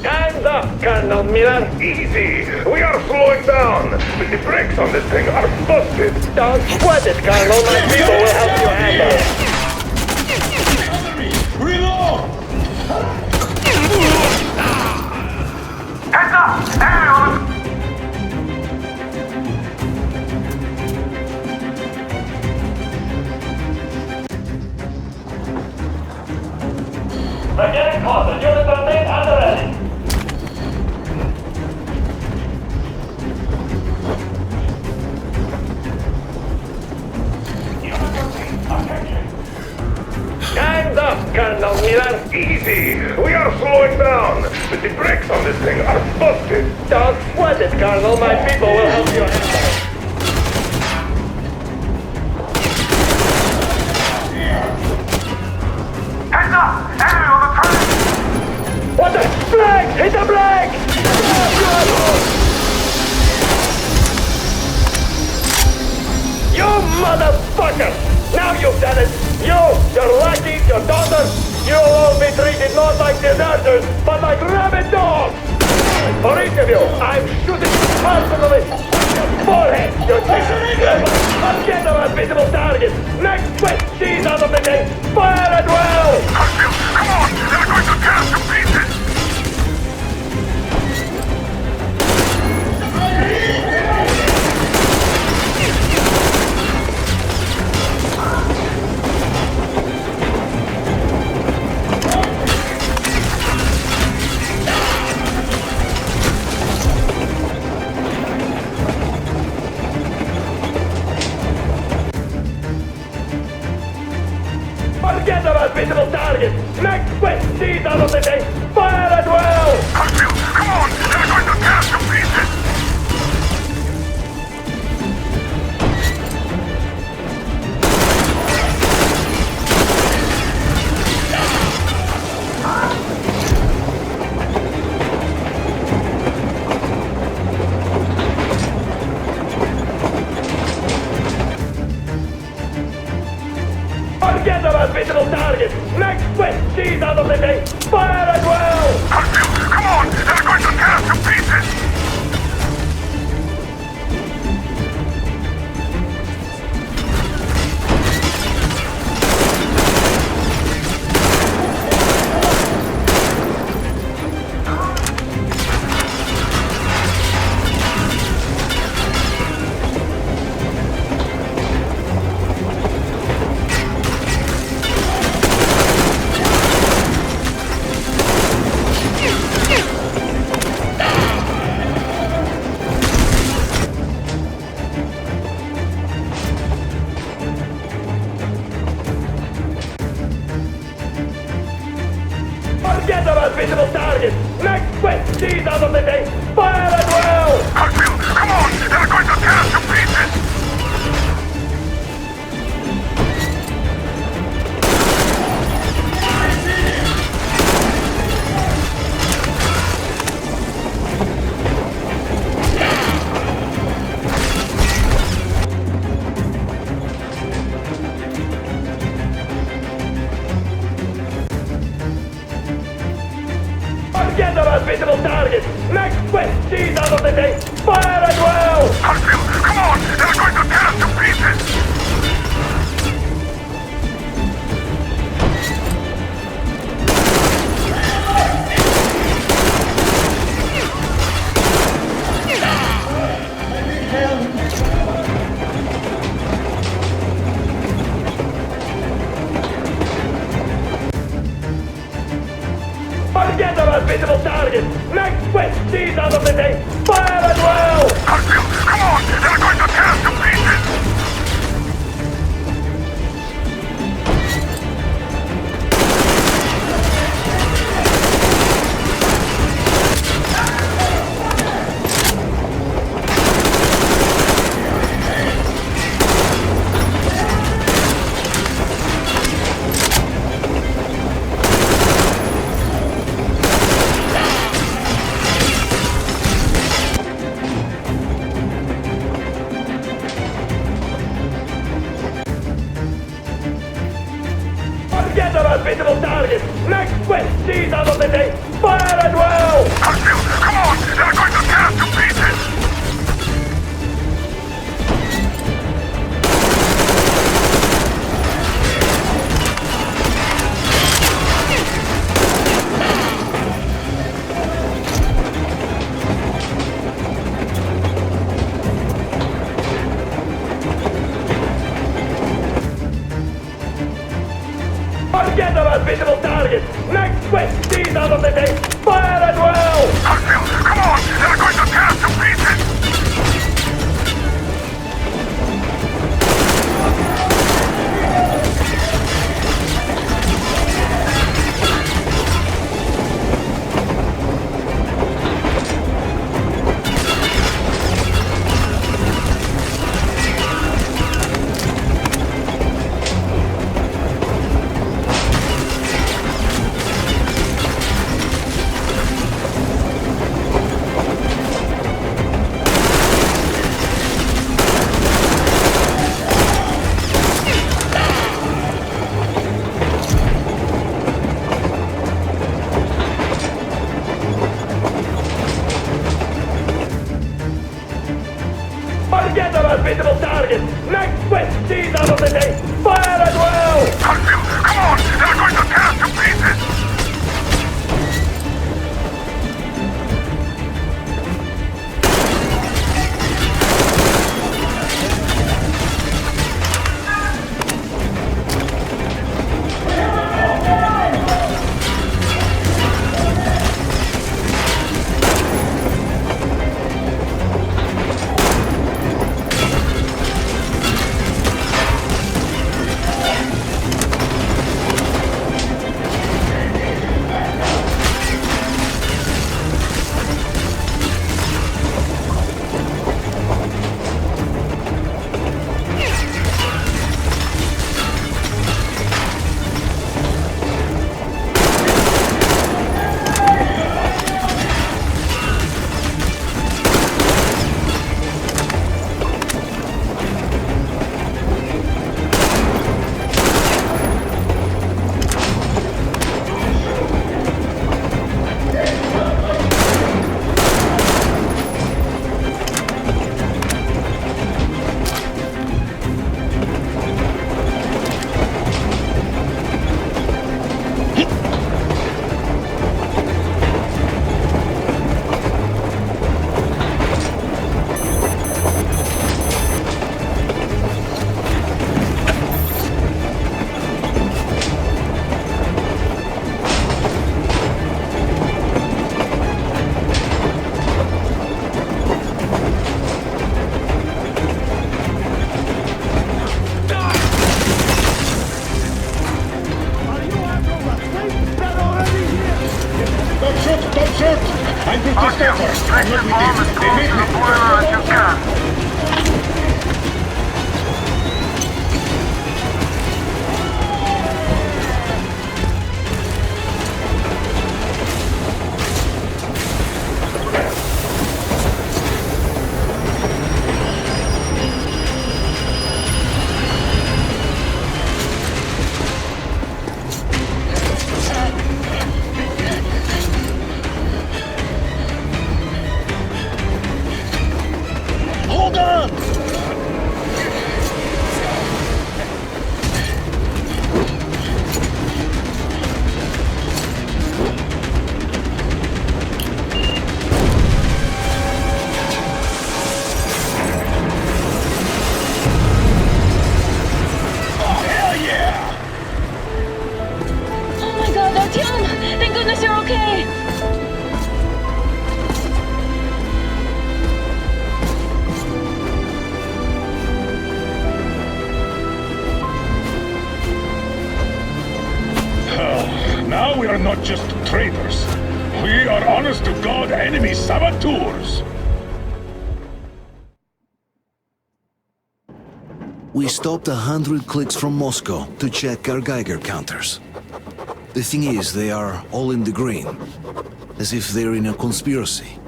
Time's up, Colonel Miller. Easy. We are slowing down. But the brakes on this thing are busted. Don't sweat it, Colonel. My people will help you handle it. Reload! Heads up! Everyone! Lieutenant Carter, unit update at the ready. Time's up, Colonel Miller. Easy. We are slowing down. But the brakes on this thing are busted. Don't sweat it, Colonel. My people will help you handle it. Heads up! Everyone, the train! What the? Flag! Hit the flag! You motherfucker! Now you've done it! You, your lackeys, your daughters, you'll all be treated not like deserters, but like rabid dogs! For each of you, I'm shooting personally! Forehead, your chicken! Get them unbeatable targets! Next quick cheese out of the thing! Fire at will! Come on! They're going to tear us to pieces! Forget them unbeatable targets! Next quick cheese out of the thing! Fire at will! Come on! They're going to tear us to pieces! Forget them unbeatable targets! Next quick cheese out of the thing! Fire at will! Come on! They're going to tear us to pieces! seize out of the day! Fire as well! Harfield, come on! They're going to tear us to pieces! Together as visible targets! Next quick seize out of the day! Fire as well! Harfield, come on! They're going to tear us to pieces! Together as visible targets! Next quick seize out of the day! Fire as well! Harfield, come on! They're going to tear us to pieces! Together as visible targets! Next quick seize out of the day! Fire as well! Harfield, come on! They're going to tear us to pieces! Together as visible targets! Next quick seize out of the day! Fire as well! Harfield, come on! They're going to tear us to pieces! are not just traitors. We are honest-to-God enemy saboteurs. We stopped 100 clicks from Moscow to check our Geiger counters. The thing is, they are all in the green, as if they're in a conspiracy.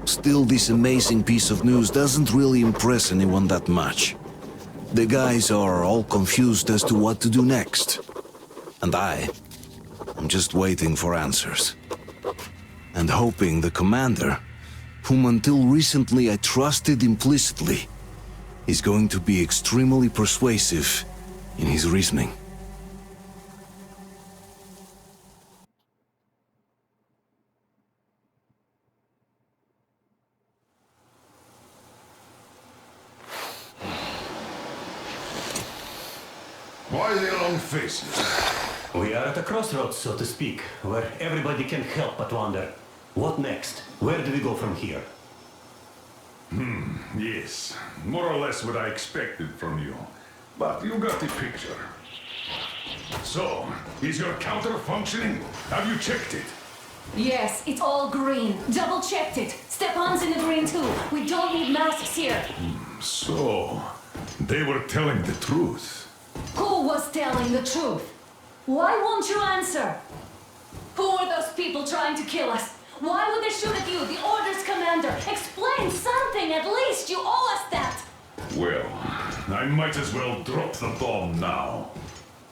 Still, this amazing piece of news doesn't really impress anyone that much. The guys are all confused as to what to do next. And I'm just waiting for answers. And hoping the commander, whom until recently I trusted implicitly, is going to be extremely persuasive in his reasoning. Why the long faces? We are at a crossroads, so to speak, where everybody can help but wonder. What next? Where do we go from here? Yes. More or less what I expected from you. But you got the picture. So, is your counter functioning? Have you checked it? Yes, it's all green. Double-checked it. Stepan's in the green too. We don't need masks here. So, they were telling the truth. Who was telling the truth? Why won't you answer? Who are those people trying to kill us? Why would they shoot at you, the Order's commander? Explain something, at least! You owe us that! Well, I might as well drop the bomb now.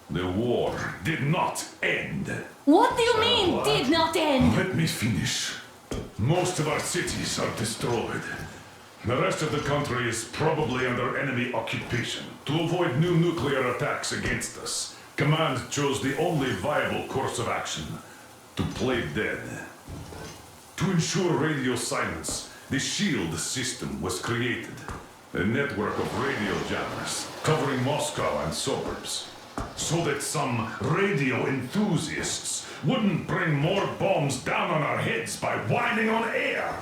The war did not end. What do you mean, did not end? Let me finish. Most of our cities are destroyed. The rest of the country is probably under enemy occupation. To avoid new nuclear attacks against us, Command chose the only viable course of action: to play dead. To ensure radio silence, the SHIELD system was created. A network of radio jammers covering Moscow and suburbs. So that some radio enthusiasts wouldn't bring more bombs down on our heads by whining on air.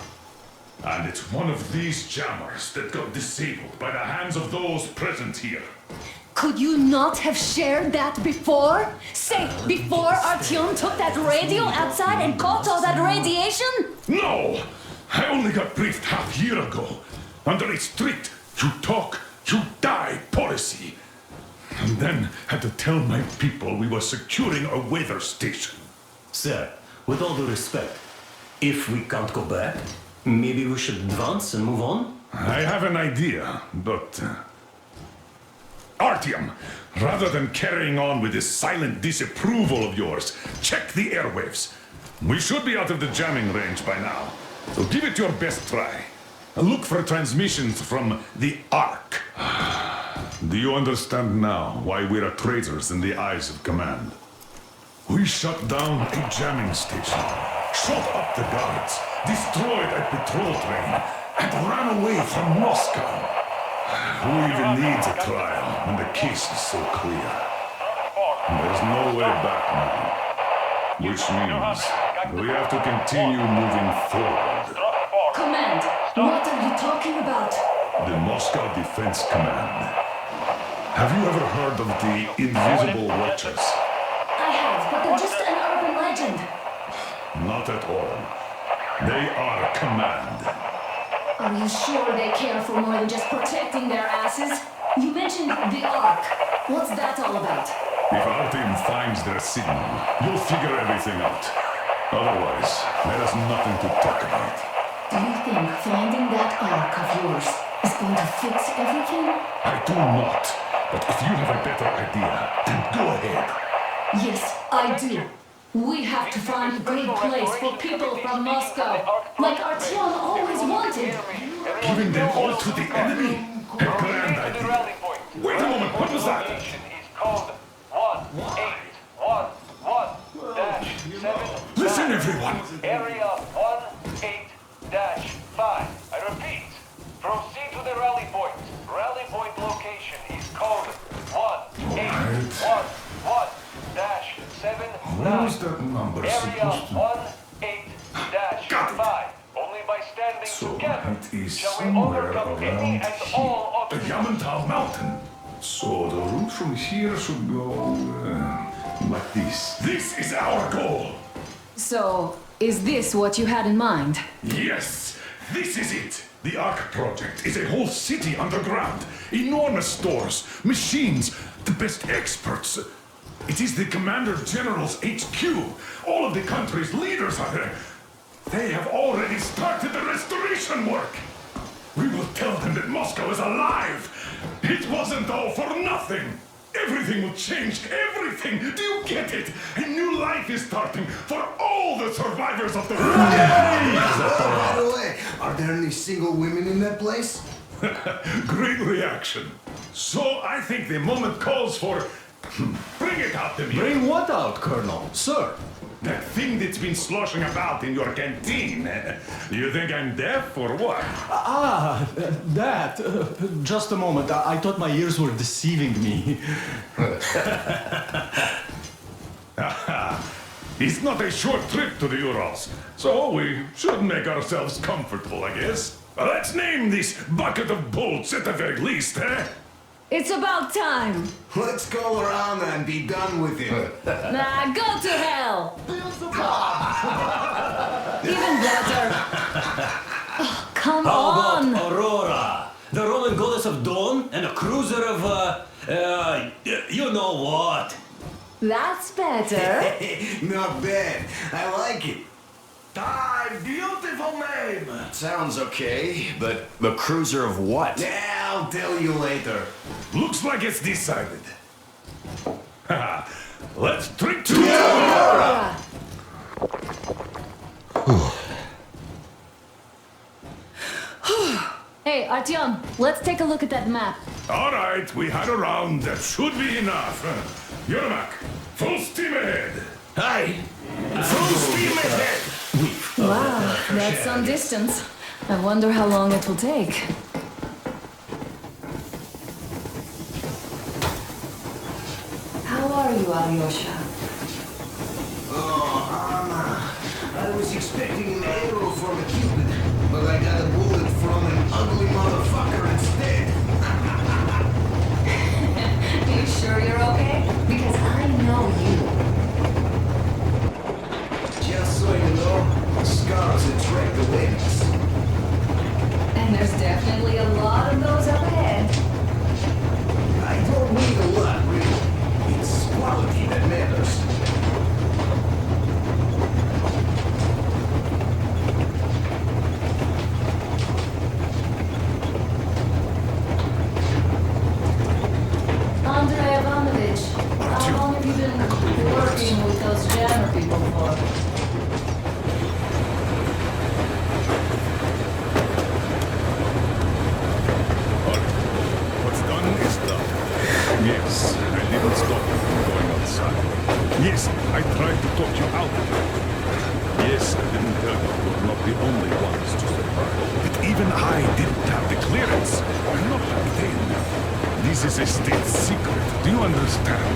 And it's one of these jammers that got disabled by the hands of those present here. Could you not have shared that before? Say, before Artyom took that radio outside and caught all that radiation? No! I only got briefed half year ago, under a strict you talk, you die policy. And then had to tell my people we were securing a weather station. Sir, with all due respect, if we can't go back, maybe we should advance and move on? I have an idea, but... Artyom, rather than carrying on with this silent disapproval of yours, check the airwaves. We should be out of the jamming range by now, so give it your best try. Look for transmissions from the Ark. Do you understand now why we're traitors in the eyes of Command? We shut down a jamming station, shot up the guards, destroyed a patrol train, and ran away from Moscow. Who even needs a trial when the case is so clear? There's no way back now. Which means we have to continue moving forward. Command, what are you talking about? The Moscow Defense Command. Have you ever heard of the Invisible Watchers? I have, but they're just an urban legend. Not at all. They are Command. Are you sure they care for more than just protecting their asses? You mentioned the Ark. What's that all about? If our team finds their signal, you'll figure everything out. Otherwise, there is nothing to talk about. Do you think finding that Ark of yours is going to fix everything? I do not. But if you have a better idea, then go ahead. Yes, I do. We have to find a good place for people from Moscow, like Artyom always wanted. Giving them all to the enemy? A grand idea. Wait a moment, what was that? Listen, everyone! Area 18-5. I repeat, proceed to the rally point. Rally point location is code 1811-7. Where's that number supposed to... Area 18-5. Only by standing together it is shall we somewhere overcome around any and all the obstacles. Yamantau Mountain. So the route from here should go... Like this. This is our goal! So, is this what you had in mind? Yes! This is it! The Ark Project is a whole city underground. Enormous stores, machines, the best experts. It is the Commander General's HQ. All of the country's leaders are there. They have already started the restoration work. We will tell them that Moscow is alive. It wasn't all for nothing. Everything will change. Everything. Do you get it? A new life is starting for all the survivors of the war. By the way, are there any single women in that place? Great reaction. So I think the moment calls for... Bring it out to me. Bring what out, Colonel? Sir? That thing that's been sloshing about in your canteen. You think I'm deaf or what? That. Just a moment. I thought my ears were deceiving me. It's not a short trip to the Urals, so we should make ourselves comfortable, I guess. Let's name this bucket of bolts at the very least, eh? It's about time! Let's go around and be done with it. Nah, go to hell! Even better! Oh, come on! How about Aurora? The Roman goddess of dawn and a cruiser of, you know what? That's better! Not bad. I like it. Beautiful name! Sounds okay, but the cruiser of what? Yeah, I'll tell you later. Looks like it's decided. Let's drink to Aurora! Hey, Artyom, let's take a look at that map. All right, we had a round. That should be enough. Yermak, full steam ahead. Hi. Full steam ahead. Wow, that's some distance. I wonder how long it will take. How are you, Alyosha? I was expecting an arrow from a Cupid, but I got a bullet from an ugly motherfucker instead. You sure you're okay? Because I know you. Just so you know, scars attract the winds. And there's definitely a lot of those up ahead. I don't need a lot, really. It's quality that matters. Andrei Ivanovich, how long have you been working with those jammer people for? What's done is done. Yes, I didn't stop you from going outside. Yes, I tried to talk you out of it. Yes, I didn't tell you you're not the only ones to survive. But even I didn't have the clearance. I'm not back then. This is a state secret. Do you understand?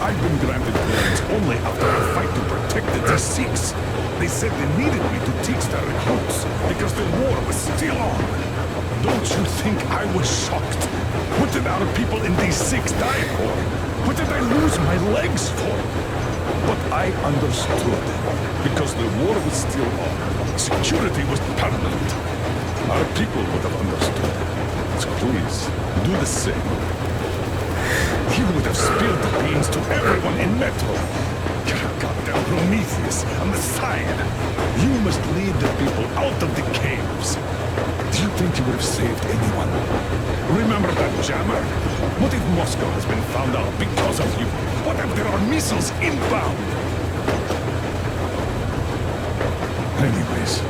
I've been granted clearance only after a fight to protect the D6. They said they needed me to teach their recruits because the war was still on. Don't you think I was shocked? What did our people in D6 die for? What did I lose my legs for? But I understood. Because the war was still on. Security was paramount. Our people would have understood. So please, do the same. You would have spilled the beans to everyone in Metro. You're a goddamn Prometheus, a messiah. You must lead the people out of the caves. Do you think you would have saved anyone? Remember that jammer? What if Moscow has been found out because of you? What if there are missiles inbound? Anyways,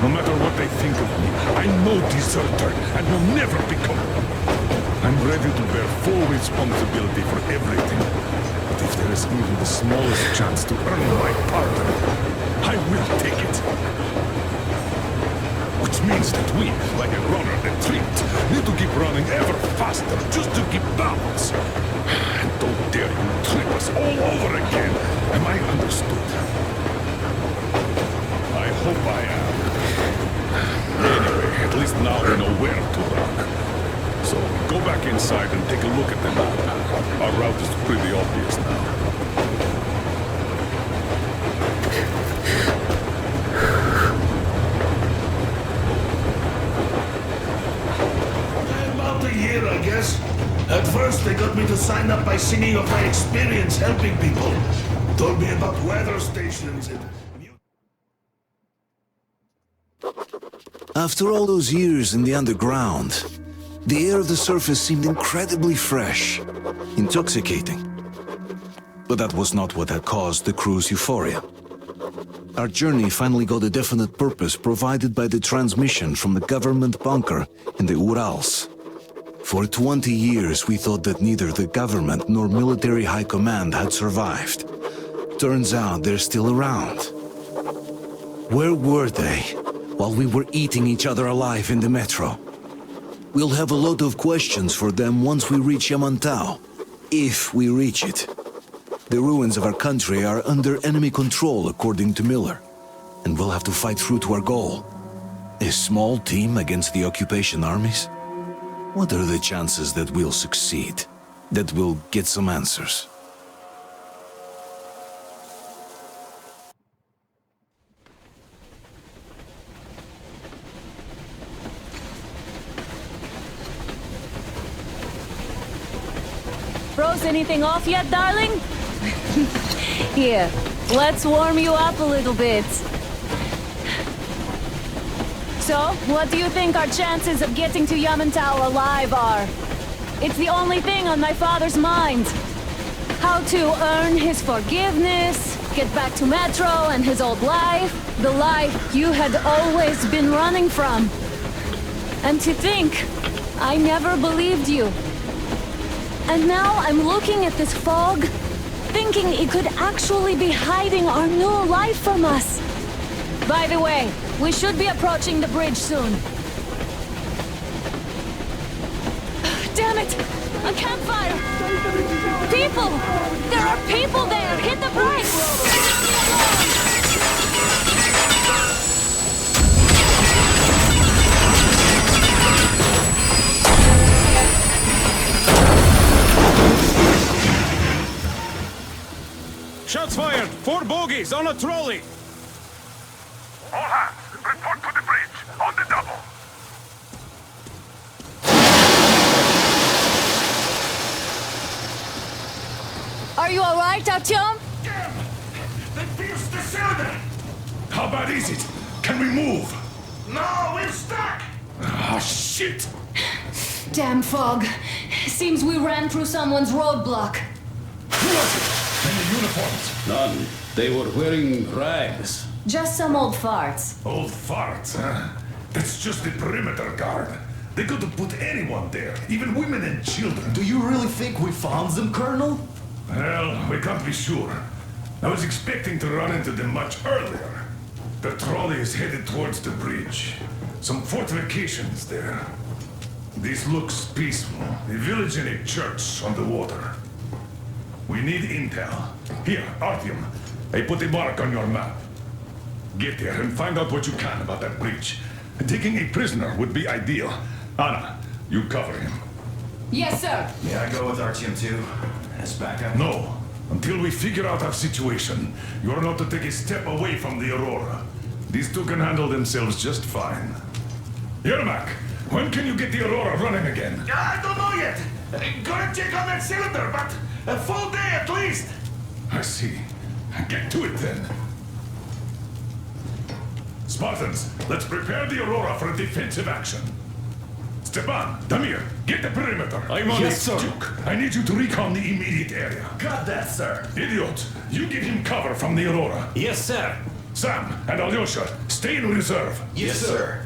no matter what they think of me, I'm no deserter and will never become one. I'm ready to bear full responsibility for everything. But if there is even the smallest chance to earn my pardon, I will take it. Which means that we, like a runner that tripped, need to keep running ever faster just to keep balance. And don't dare you trip us all over again. Am I understood? I hope I am. Anyway, at least now we know where to run. So, go back inside and take a look at the map. Our route is pretty obvious now. year, I guess. At first, they got me to sign up by singing of my experience helping people. Told me about weather stations and... After all those years in the underground, the air of the surface seemed incredibly fresh, intoxicating. But that was not what had caused the crew's euphoria. Our journey finally got a definite purpose provided by the transmission from the government bunker in the Urals. For 20 years we thought that neither the government nor military high command had survived. Turns out they're still around. Where were they while we were eating each other alive in the metro? We'll have a lot of questions for them once we reach Yamantau, if we reach it. The ruins of our country are under enemy control, according to Miller, and we'll have to fight through to our goal. A small team against the occupation armies? What are the chances that we'll succeed? That we'll get some answers? Froze anything off yet, darling? Here, let's warm you up a little bit. So, what do you think our chances of getting to Yamantau alive are? It's the only thing on my father's mind. How to earn his forgiveness, get back to Metro and his old life, the life you had always been running from. And to think, I never believed you. And now I'm looking at this fog, thinking it could actually be hiding our new life from us. By the way, we should be approaching the bridge soon. Damn it! A campfire! People! There are people there! Hit the brakes! Shots fired! 4 bogies on a trolley! All hands, report to the bridge, on the double. Are you alright, Artyom? Damn! They pierced the cylinder! How bad is it? Can we move? No, we're stuck! Ah, shit! Damn fog. Seems we ran through someone's roadblock. Who was it? Any uniforms? None. They were wearing rags. Just some old farts. Old farts, huh? That's just the perimeter guard. They could have put anyone there, even women and children. Do you really think we found them, Colonel? Well, we can't be sure. I was expecting to run into them much earlier. The trolley is headed towards the bridge. Some fortifications there. This looks peaceful. A village and a church on the water. We need intel. Here, Artyom. I put a mark on your map. Get there and find out what you can about that bridge. Taking a prisoner would be ideal. Anna, you cover him. Yes, sir. May I go with Artyom too? As backup? No. Until we figure out our situation, you're not to take a step away from the Aurora. These two can handle themselves just fine. Yermak, when can you get the Aurora running again? I don't know yet. Gotta check on that cylinder, but a full day at least. I see. Get to it then. Spartans, let's prepare the Aurora for a defensive action. Stepan, Damir, get the perimeter. I'm on it, sir. Duke, I need you to recon the immediate area. Got that, sir. Idiot, you give him cover from the Aurora. Yes, sir. Sam and Alyosha, stay in reserve. Yes, sir.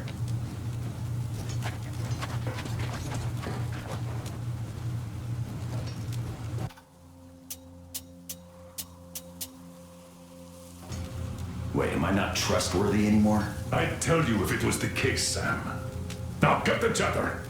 Wait, am I not trustworthy anymore? I'd tell you if it was the case, Sam. Now cut the chatter.